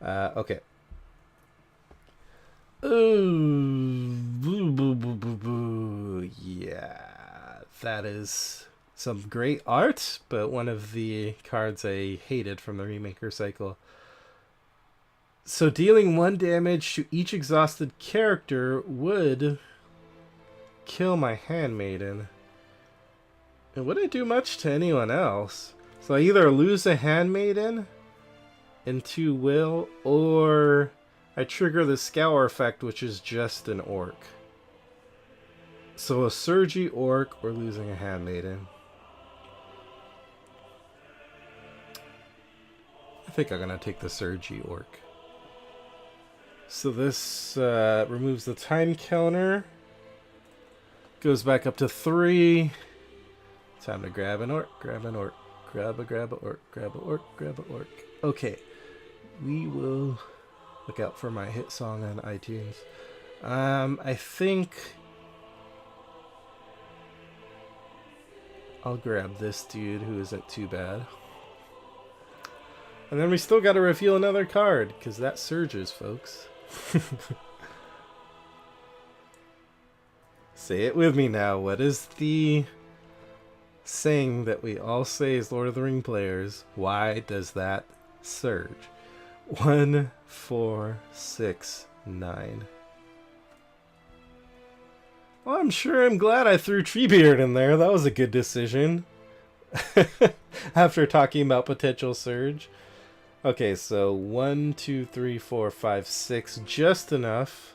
Okay. Ooh, boo, boo, boo, boo, boo. Yeah. That is some great art, but one of the cards I hated from the Remaker cycle. So dealing 1 damage to each exhausted character would kill my Handmaiden. It wouldn't do much to anyone else. So I either lose a Handmaiden into will, or I trigger the Scour effect, which is just an orc. So a Surgy orc or losing a Handmaiden. I think I'm gonna take the Surgy orc. So this removes the time counter. Goes back up to 3. Time to grab an orc, grab an orc, grab a orc, grab a orc, grab a orc. Okay, we will look out for my hit song on iTunes. I think I'll grab this dude who isn't too bad. And then we still got to reveal another card, because that surges, folks. Say it with me now. What is the saying that we all say as Lord of the Ring players? Why does that surge? 1, 4, 6, 9. Well, I'm glad I threw Treebeard in there. That was a good decision. After talking about potential surge. Okay, so 1, 2, 3, 4, 5, 6. Just enough.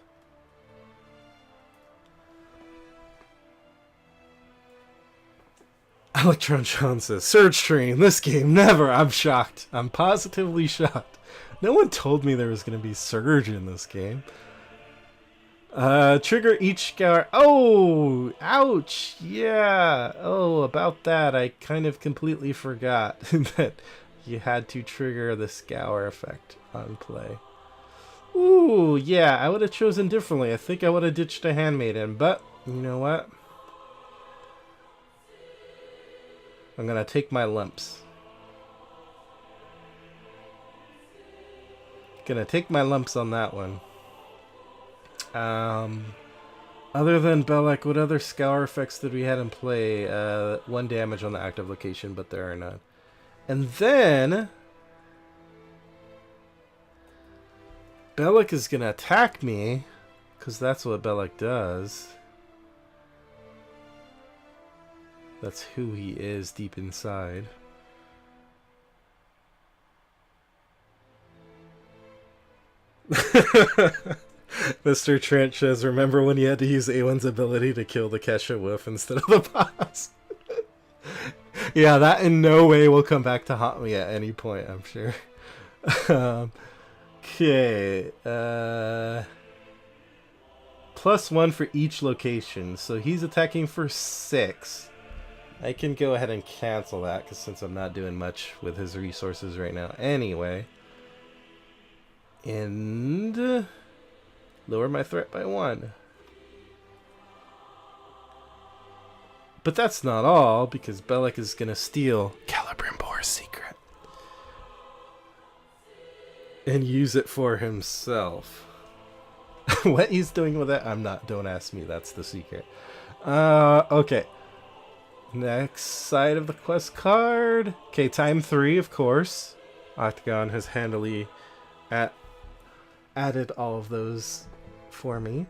Electron Sean says, Surge Train, this game, never. I'm shocked. I'm positively shocked. No one told me there was going to be Surge in this game. Trigger each scour. Oh, ouch. Yeah. Oh, about that. I kind of completely forgot that you had to trigger the scour effect on play. Ooh, yeah. I would have chosen differently. I think I would have ditched a Handmaiden, but you know what? I'm going to take my lumps. Gonna take my lumps on that one. Other than Bellach, what other scour effects did we have in play? 1 damage on the active location, but there are none. And then Bellach is gonna attack me, because that's what Bellach does. That's who he is deep inside. Mr. Trent says, remember when you had to use Awen's ability to kill the Kesha Wolf instead of the boss? Yeah, that in no way will come back to haunt me at any point, I'm sure. Okay. +1 for each location. So he's attacking for 6. I can go ahead and cancel that, because since I'm not doing much with his resources right now anyway. And lower my threat by 1. But that's not all, because Bellach is going to steal Celebrimbor's secret and use it for himself. What he's doing with it, don't ask me, that's the secret. Okay. Next side of the quest card. Okay, time 3, of course. Octagon has handily added all of those for me.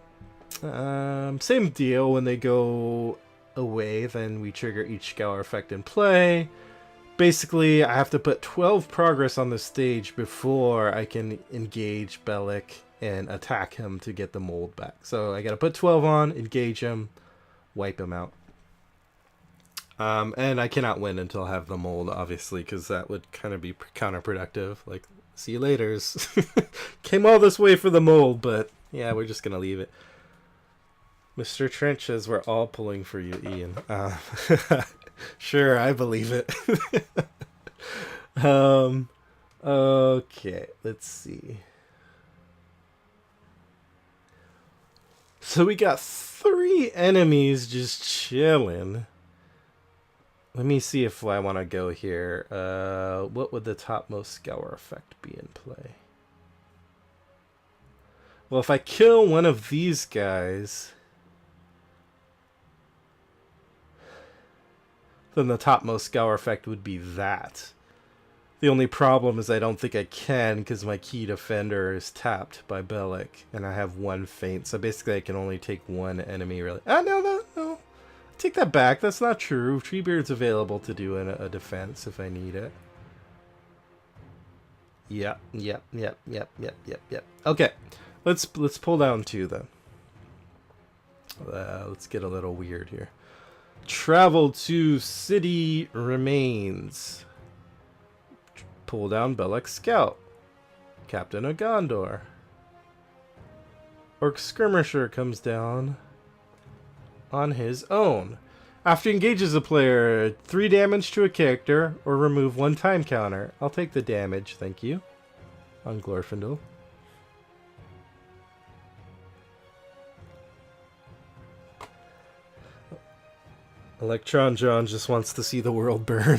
Same deal. When they go away, then we trigger each scour effect in play. Basically, I have to put 12 progress on the stage before I can engage Bellach and attack him to get the mold back. So I gotta put 12 on, engage him, wipe him out. And I cannot win until I have the mold, obviously, because that would kind of be counterproductive. Like, see you laters. Came all this way for the mold, but yeah, we're just gonna leave it. Mr. Trench says we're all pulling for you, Ian. Sure, I believe it. Okay, let's see. So we got 3 enemies just chilling. Let me see if I want to go here. What would the topmost scour effect be in play? Well, if I kill one of these guys, then the topmost scour effect would be that. The only problem is I don't think I can, because my key defender is tapped by Bellach, and I have 1 feint. So basically I can only take 1 enemy, really. No. Take that back. That's not true. Treebeard's available to do a defense if I need it. Yep. Okay. Let's pull down 2 then. Let's get a little weird here. Travel to City Remains. Pull down Bellach Scout. Captain of Gondor. Orc Skirmisher comes down on his own. After engages a player, 3 damage to a character, or remove 1 time counter. I'll take the damage, thank you. On Glorfindel. Electron John just wants to see the world burn.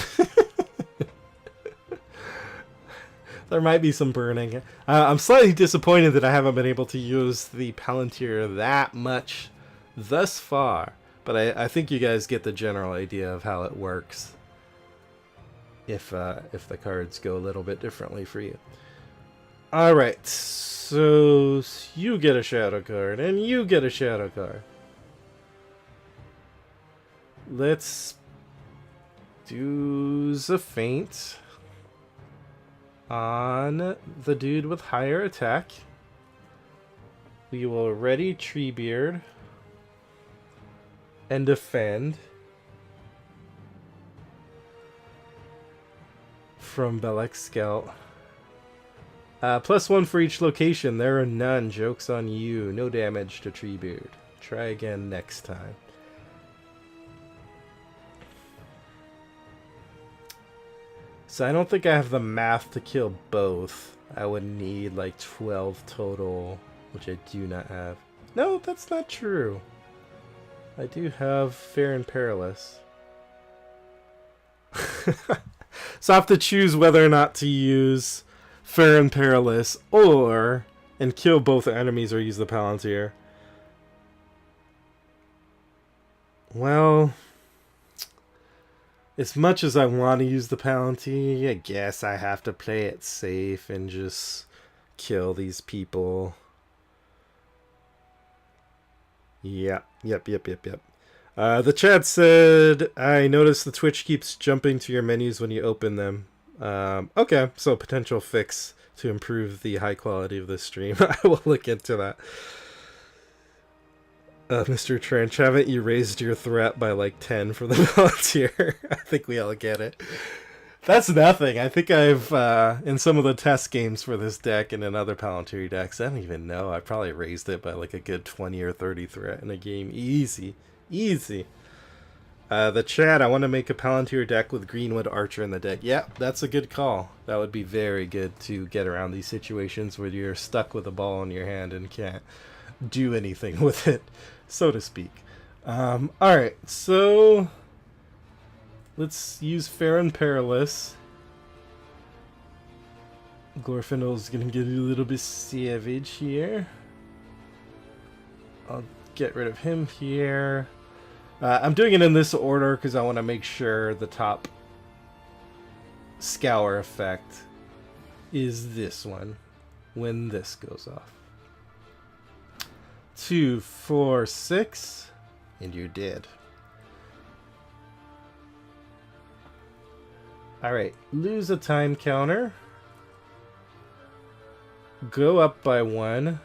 There might be some burning. I'm slightly disappointed that I haven't been able to use the Palantir that much thus far. But I think you guys get the general idea of how it works if the cards go a little bit differently for you. Alright, so you get a shadow card, and you get a shadow card. Let's do the feint on the dude with higher attack. We will ready Treebeard and defend from Bellach Scout. +1 for each location. There are none. Joke's on you. No damage to Treebeard. Try again next time. So I don't think I have the math to kill both. I would need like 12 total, which I do not have. No, that's not true. I do have Fair and Perilous. So I have to choose whether or not to use Fair and Perilous and kill both enemies or use the Palantir. Well, as much as I want to use the Palantir, I guess I have to play it safe and just kill these people. Yep. The chat said, I noticed the Twitch keeps jumping to your menus when you open them. Okay, so potential fix to improve the high quality of this stream. I will look into that. Mr. Trench, haven't you raised your threat by like 10 for the volunteer? I think we all get it. That's nothing. I think I've, in some of the test games for this deck and in other Palantir decks, I don't even know. I probably raised it by like a good 20 or 30 threat in a game. Easy. The chat, I want to make a Palantir deck with Greenwood Archer in the deck. Yeah, that's a good call. That would be very good to get around these situations where you're stuck with a ball in your hand and can't do anything with it, so to speak. Alright, so let's use Fair and Perilous. Glorfindel's gonna get a little bit savage here. I'll get rid of him here. I'm doing it in this order because I want to make sure the top scour effect is this one when this goes off. 2, 4, 6, and you're dead. Alright, lose a time counter. Go up by 1.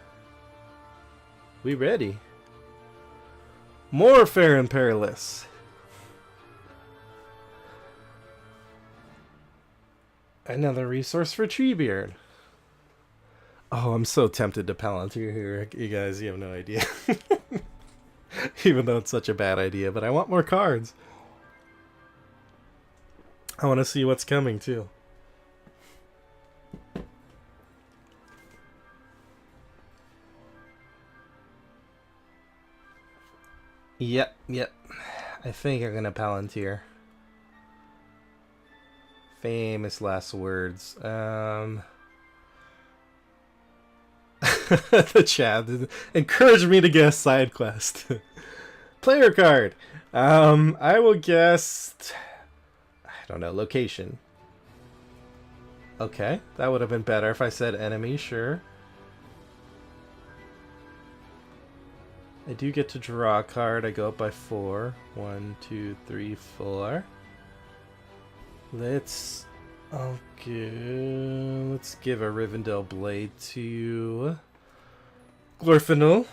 We ready. More Fair and Perilous. Another resource for Treebeard. Oh, I'm so tempted to Palantir here. You guys, you have no idea. Even though it's such a bad idea, but I want more cards. I want to see what's coming, too. Yep. I think I'm gonna Palantir. Famous last words. The chat encouraged me to guess side quest. Player card. I will guess, I don't know, location. Okay, that would have been better if I said enemy, sure. I do get to draw a card. I go up by 4. 1, 2, 3, 4. Let's give a Rivendell Blade to Glorfindel,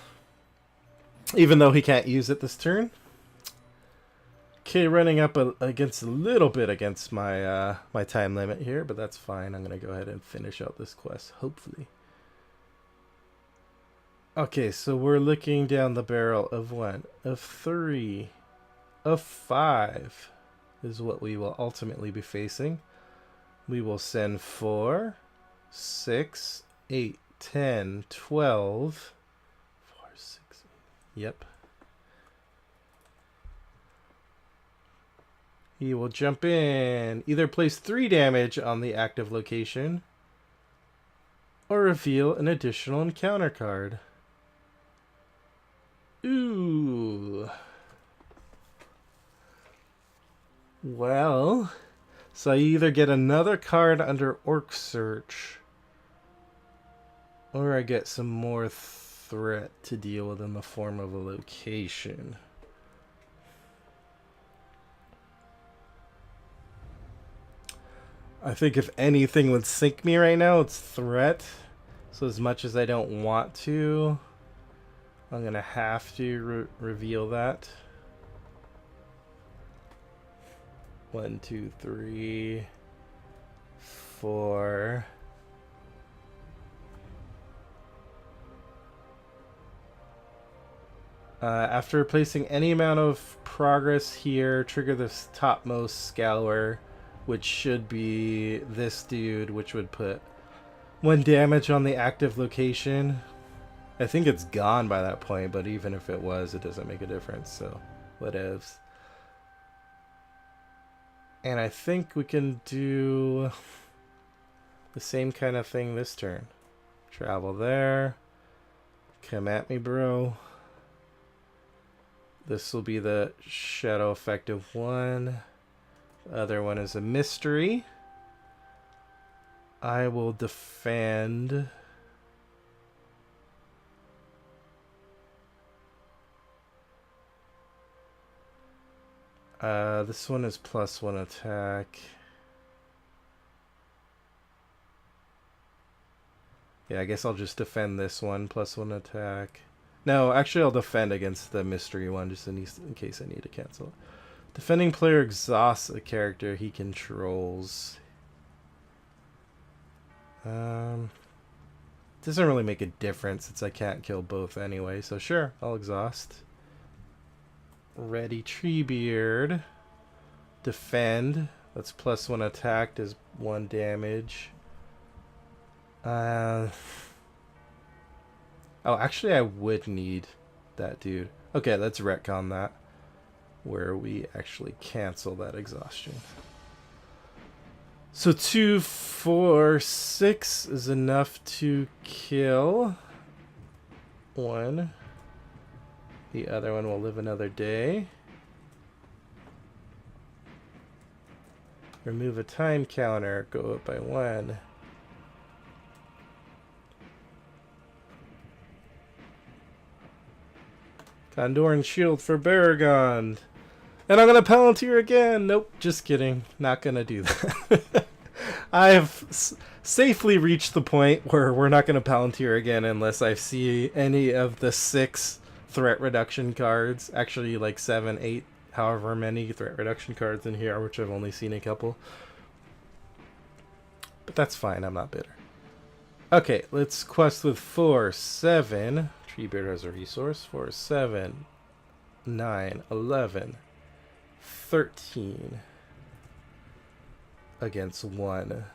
even though he can't use it this turn. Okay, running up against a little bit against my my time limit here, but that's fine. I'm gonna go ahead and finish out this quest, hopefully. Okay, so we're looking down the barrel of 1, of 3, of 5 is what we will ultimately be facing. We will send 4, 6, 8, 10, 12. 4, 6, 8. Yep. He will jump in, either place 3 damage on the active location, or reveal an additional encounter card. Ooh. Well, so I either get another card under Orc Search, or I get some more threat to deal with in the form of a location. I think if anything would sink me right now, it's threat. So as much as I don't want to, I'm going to have to reveal that. 1, 2, 3, 4. After placing any amount of progress here, trigger this topmost scour, which should be this dude, which would put 1 damage on the active location. I think it's gone by that point, but even if it was, it doesn't make a difference, so whatevs. And I think we can do the same kind of thing this turn. Travel there. Come at me, bro. This will be the shadow effective one. The other one is a mystery. I will defend. This one is +1 attack. Yeah, I guess I'll just defend this one, +1 attack. No, actually I'll defend against the mystery one just in case I need to cancel it. Defending player exhausts a character he controls. Doesn't really make a difference since I can't kill both anyway, so sure, I'll exhaust. Ready Treebeard. Defend. That's +1 attack, does 1 damage. Oh, actually I would need that dude. Okay, let's retcon that, where we actually cancel that exhaustion. So 2, 4, 6 is enough to kill one. The other one will live another day. Remove a time counter, go up by 1. Gondorian Shield for Baragond. And I'm going to Palantir again. Nope, just kidding. Not going to do that. I have safely reached the point where we're not going to Palantir again unless I see any of the 6 threat reduction cards. Actually, like 7, 8, however many threat reduction cards in here, which I've only seen a couple. But that's fine. I'm not bitter. Okay, let's quest with 4, 7. Treebeard has a resource. 4, 7, 9, 11, 13 against 1.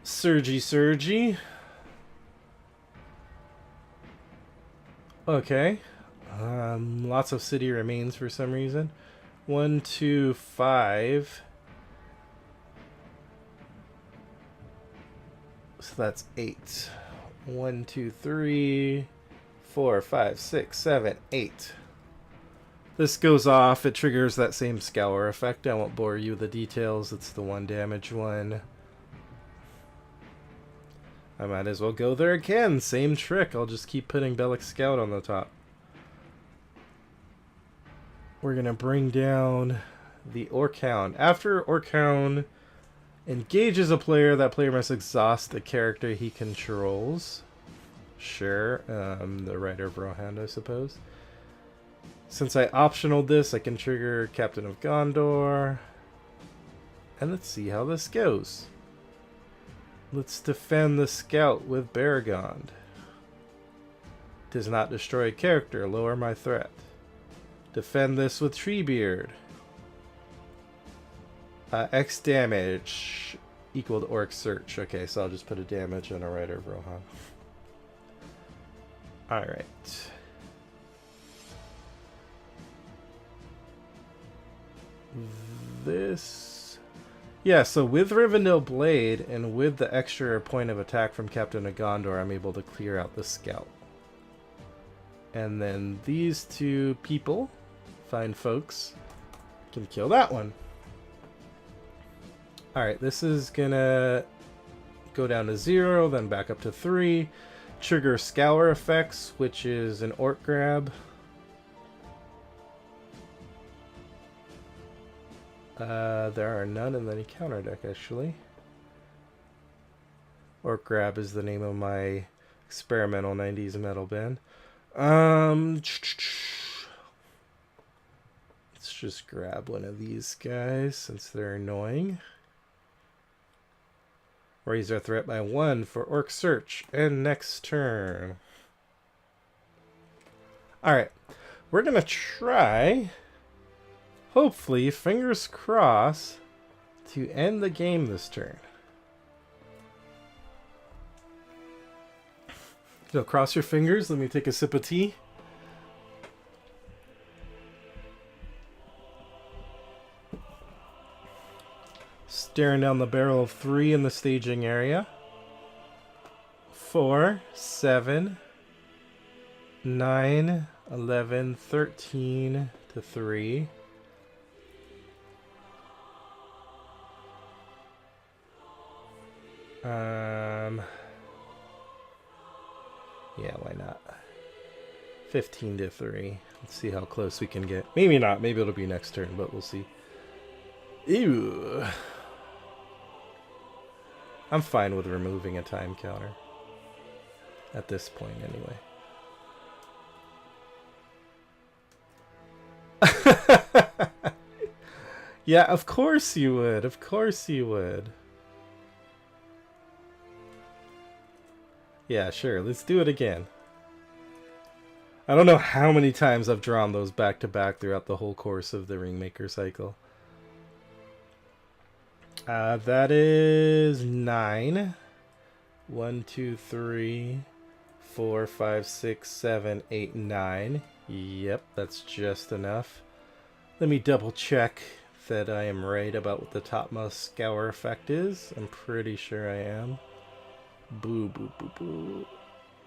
Surgy. Okay. Lots of city remains for some reason. 1, 2, 5. So that's 8. 1, 2, 3, 4, 5, 6, 7, 8. This goes off. It triggers that same scour effect. I won't bore you with the details. It's the 1 damage one. I might as well go there again. Same trick. I'll just keep putting Bellach Scout on the top. We're going to bring down the Orchound. After Orchound engages a player, that player must exhaust the character he controls. Sure. The Rider of Rohan, I suppose. Since I optionaled this, I can trigger Captain of Gondor. And let's see how this goes. Let's defend the scout with Baragond. Does not destroy a character. Lower my threat. Defend this with Treebeard. X damage equal to Orc Search. Okay, so I'll just put a damage on a Rider of Rohan. Alright. This... Yeah, so with Rivendell Blade and with the extra point of attack from Captain of Gondor, I'm able to clear out the scout. And then these two people, fine folks, can kill that one. Alright, this is gonna go down to 0, then back up to 3. Trigger Scour effects, which is an Orc grab. There are none in any counter deck, actually. Orc grab is the name of my experimental 90s metal band. Let's just grab one of these guys since they're annoying. Raise our threat by 1 for Orc Search. And next turn. Alright. We're going to try, hopefully, fingers crossed, to end the game this turn. So cross your fingers. Let me take a sip of tea. Staring down the barrel of 3 in the staging area. 4, 7, 9, 11, 13 to 3. Yeah, why not? 15 to 3. Let's see how close we can get. Maybe not. Maybe it'll be next turn, but we'll see. Ew. I'm fine with removing a time counter. At this point, anyway. Yeah, of course you would. Of course you would. Yeah, sure. Let's do it again. I don't know how many times I've drawn those back to back throughout the whole course of the Ringmaker cycle. That is 9. 1, 2, 3, 4, 5, 6, 7, 8, 9. Yep, that's just enough. Let me double check that I am right about what the topmost scour effect is. I'm pretty sure I am. Boo, boo, boo, boo.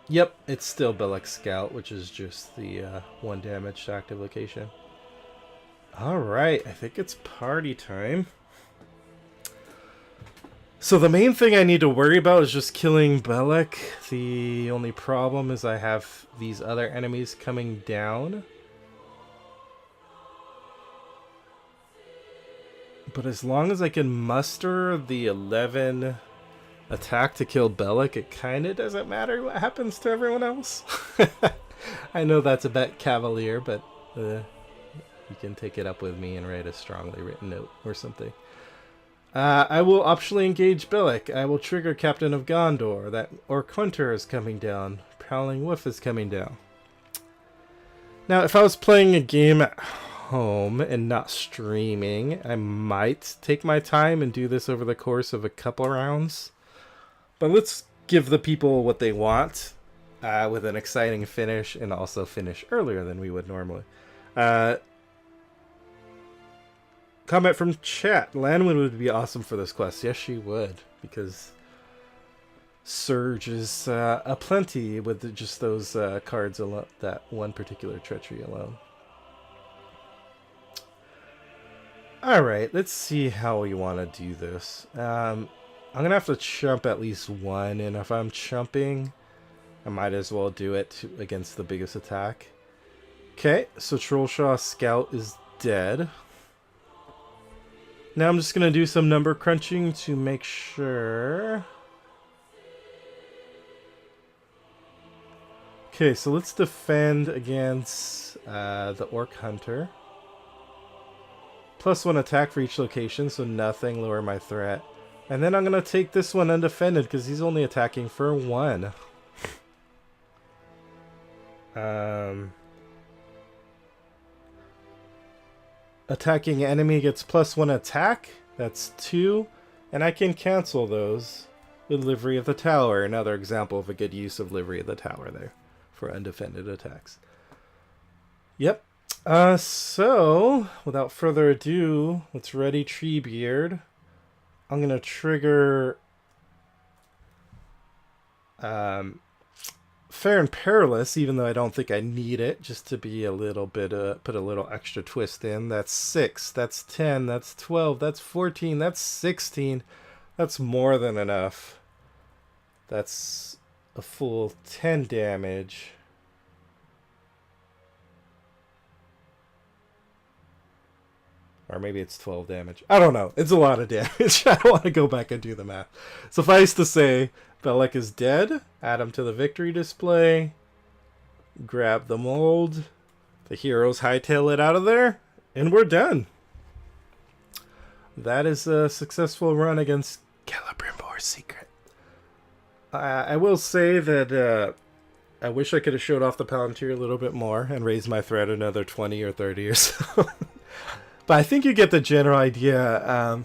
Yep, it's still Bellach Scout, which is just the 1 damage to active location. Alright, I think it's party time. So the main thing I need to worry about is just killing Bellach. The only problem is I have these other enemies coming down. But as long as I can muster the 11 attack to kill Bellach, it kind of doesn't matter what happens to everyone else. I know that's a bit cavalier, but you can take it up with me and write a strongly written note or something. I will optionally engage Bellach. I will trigger Captain of Gondor. That Orc Hunter is coming down. Prowling Wolf is coming down. Now, if I was playing a game at home and not streaming, I might take my time and do this over the course of a couple rounds. But let's give the people what they want with an exciting finish and also finish earlier than we would normally. Comment from chat. Lanwin would be awesome for this quest. Yes, she would, because Surge is aplenty with just those cards alone, that one particular treachery alone. Alright, let's see how we want to do this. I'm going to have to chump at least 1, and if I'm chumping, I might as well do it against the biggest attack. Okay, so Trollshaw Scout is dead. Now I'm just going to do some number crunching to make sure. Okay, so let's defend against the Orc Hunter. +1 attack for each location, so nothing, lower my threat. And then I'm going to take this one undefended because he's only attacking for 1. Attacking enemy gets +1 attack. That's 2. And I can cancel those with Livery of the Tower. Another example of a good use of Livery of the Tower there for undefended attacks. Yep. So, without further ado, let's ready Treebeard. I'm going to trigger Fair and Perilous, even though I don't think I need it, just to be a little bit, put a little extra twist in. That's 6, that's 10, that's 12, that's 14, that's 16. That's more than enough. That's a full 10 damage. Or maybe it's 12 damage. I don't know. It's a lot of damage. I don't want to go back and do the math. Suffice to say, Bellach is dead. Add him to the victory display. Grab the mold. The heroes hightail it out of there. And we're done. That is a successful run against Celebrimbor's secret. I will say that I wish I could have showed off the Palantir a little bit more and raised my threat another 20 or 30 or so. But I think you get the general idea.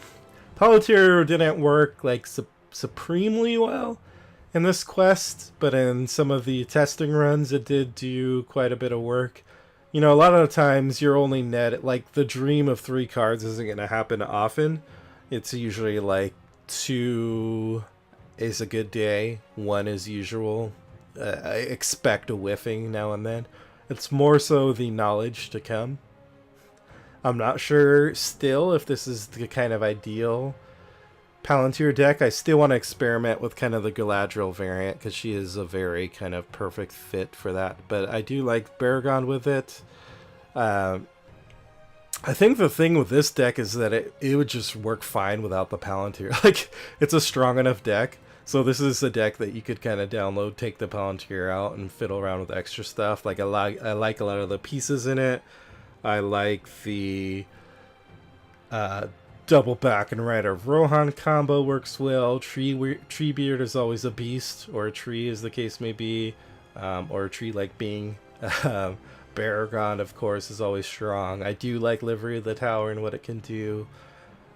Palantir didn't work like supremely well in this quest, but in some of the testing runs it did do quite a bit of work. You know, a lot of the times you're only net, like the dream of 3 cards isn't going to happen often. It's usually like 2 is a good day, 1 is usual. I expect a whiffing now and then. It's more so the knowledge to come. I'm not sure still if this is the kind of ideal Palantir deck. I still want to experiment with kind of the Galadriel variant because she is a very kind of perfect fit for that. But I do like Baragon with it. I think the thing with this deck is that it would just work fine without the Palantir. Like, it's a strong enough deck. So this is a deck that you could kind of download, take the Palantir out, and fiddle around with extra stuff. Like, I like a lot of the pieces in it. I like the double back and Rider of Rohan combo works well. Treebeard is always a beast, or a tree as the case may be, or a tree like being. Baragon, of course, is always strong. I do like Livery of the Tower and what it can do.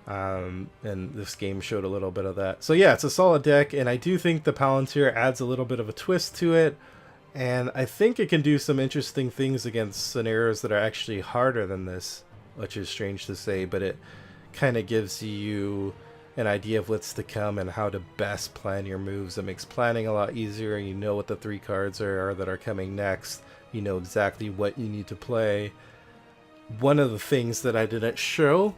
And this game showed a little bit of that. So yeah, it's a solid deck, and I do think the Palantir adds a little bit of a twist to it. And I think it can do some interesting things against scenarios that are actually harder than this, which is strange to say, but it kind of gives you an idea of what's to come and how to best plan your moves. It makes planning a lot easier. You know what the 3 cards are that are coming next. You know exactly what you need to play. One of the things that I didn't show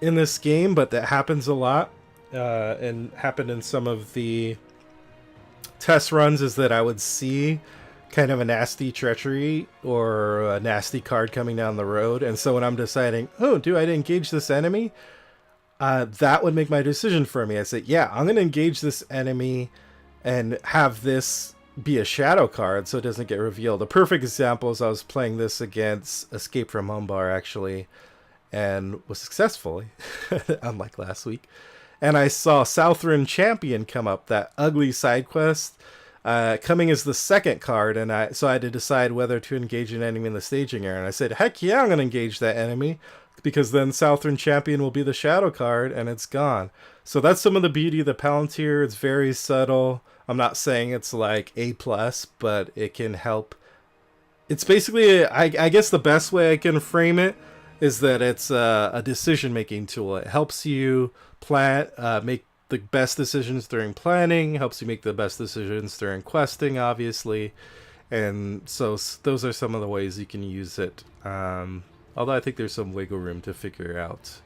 in this game, but that happens a lot, and happened in some of the test runs, is that I would see kind of a nasty treachery or a nasty card coming down the road, and so when I'm deciding, oh, do I engage this enemy, that would make my decision for me. I say, yeah, I'm going to engage this enemy and have this be a shadow card so it doesn't get revealed. A perfect example is I was playing this against Escape from Umbar, actually, and was successfully, unlike last week. And I saw Southern Champion come up, that ugly side quest, coming as the second card, and so I had to decide whether to engage an enemy in the staging area. And I said, heck yeah, I'm going to engage that enemy, because then Southern Champion will be the shadow card, and it's gone. So that's some of the beauty of the Palantir. It's very subtle. I'm not saying it's like A+, but it can help. It's basically, I guess the best way I can frame it is that it's a decision-making tool. It helps you plan, make the best decisions during planning, helps you make the best decisions during questing, obviously. And so those are some of the ways you can use it. Although I think there's some wiggle room to figure out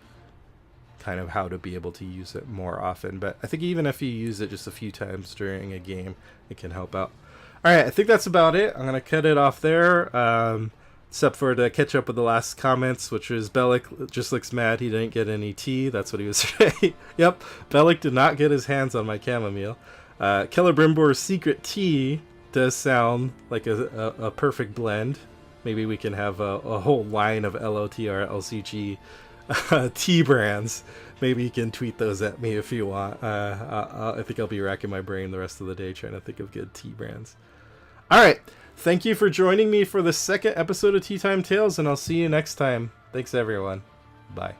kind of how to be able to use it more often. But I think even if you use it just a few times during a game, it can help out. All right, I think that's about it. I'm going to cut it off there. Except for to catch up with the last comments, which was Bellach just looks mad he didn't get any tea. That's what he was saying. Yep, Bellach did not get his hands on my chamomile. Celebrimbor's secret tea does sound like a perfect blend. Maybe we can have a whole line of LOTR, LCG tea brands. Maybe you can tweet those at me if you want. I think I'll be racking my brain the rest of the day trying to think of good tea brands. All right. Thank you for joining me for the second episode of Teatime Tales, and I'll see you next time. Thanks, everyone. Bye.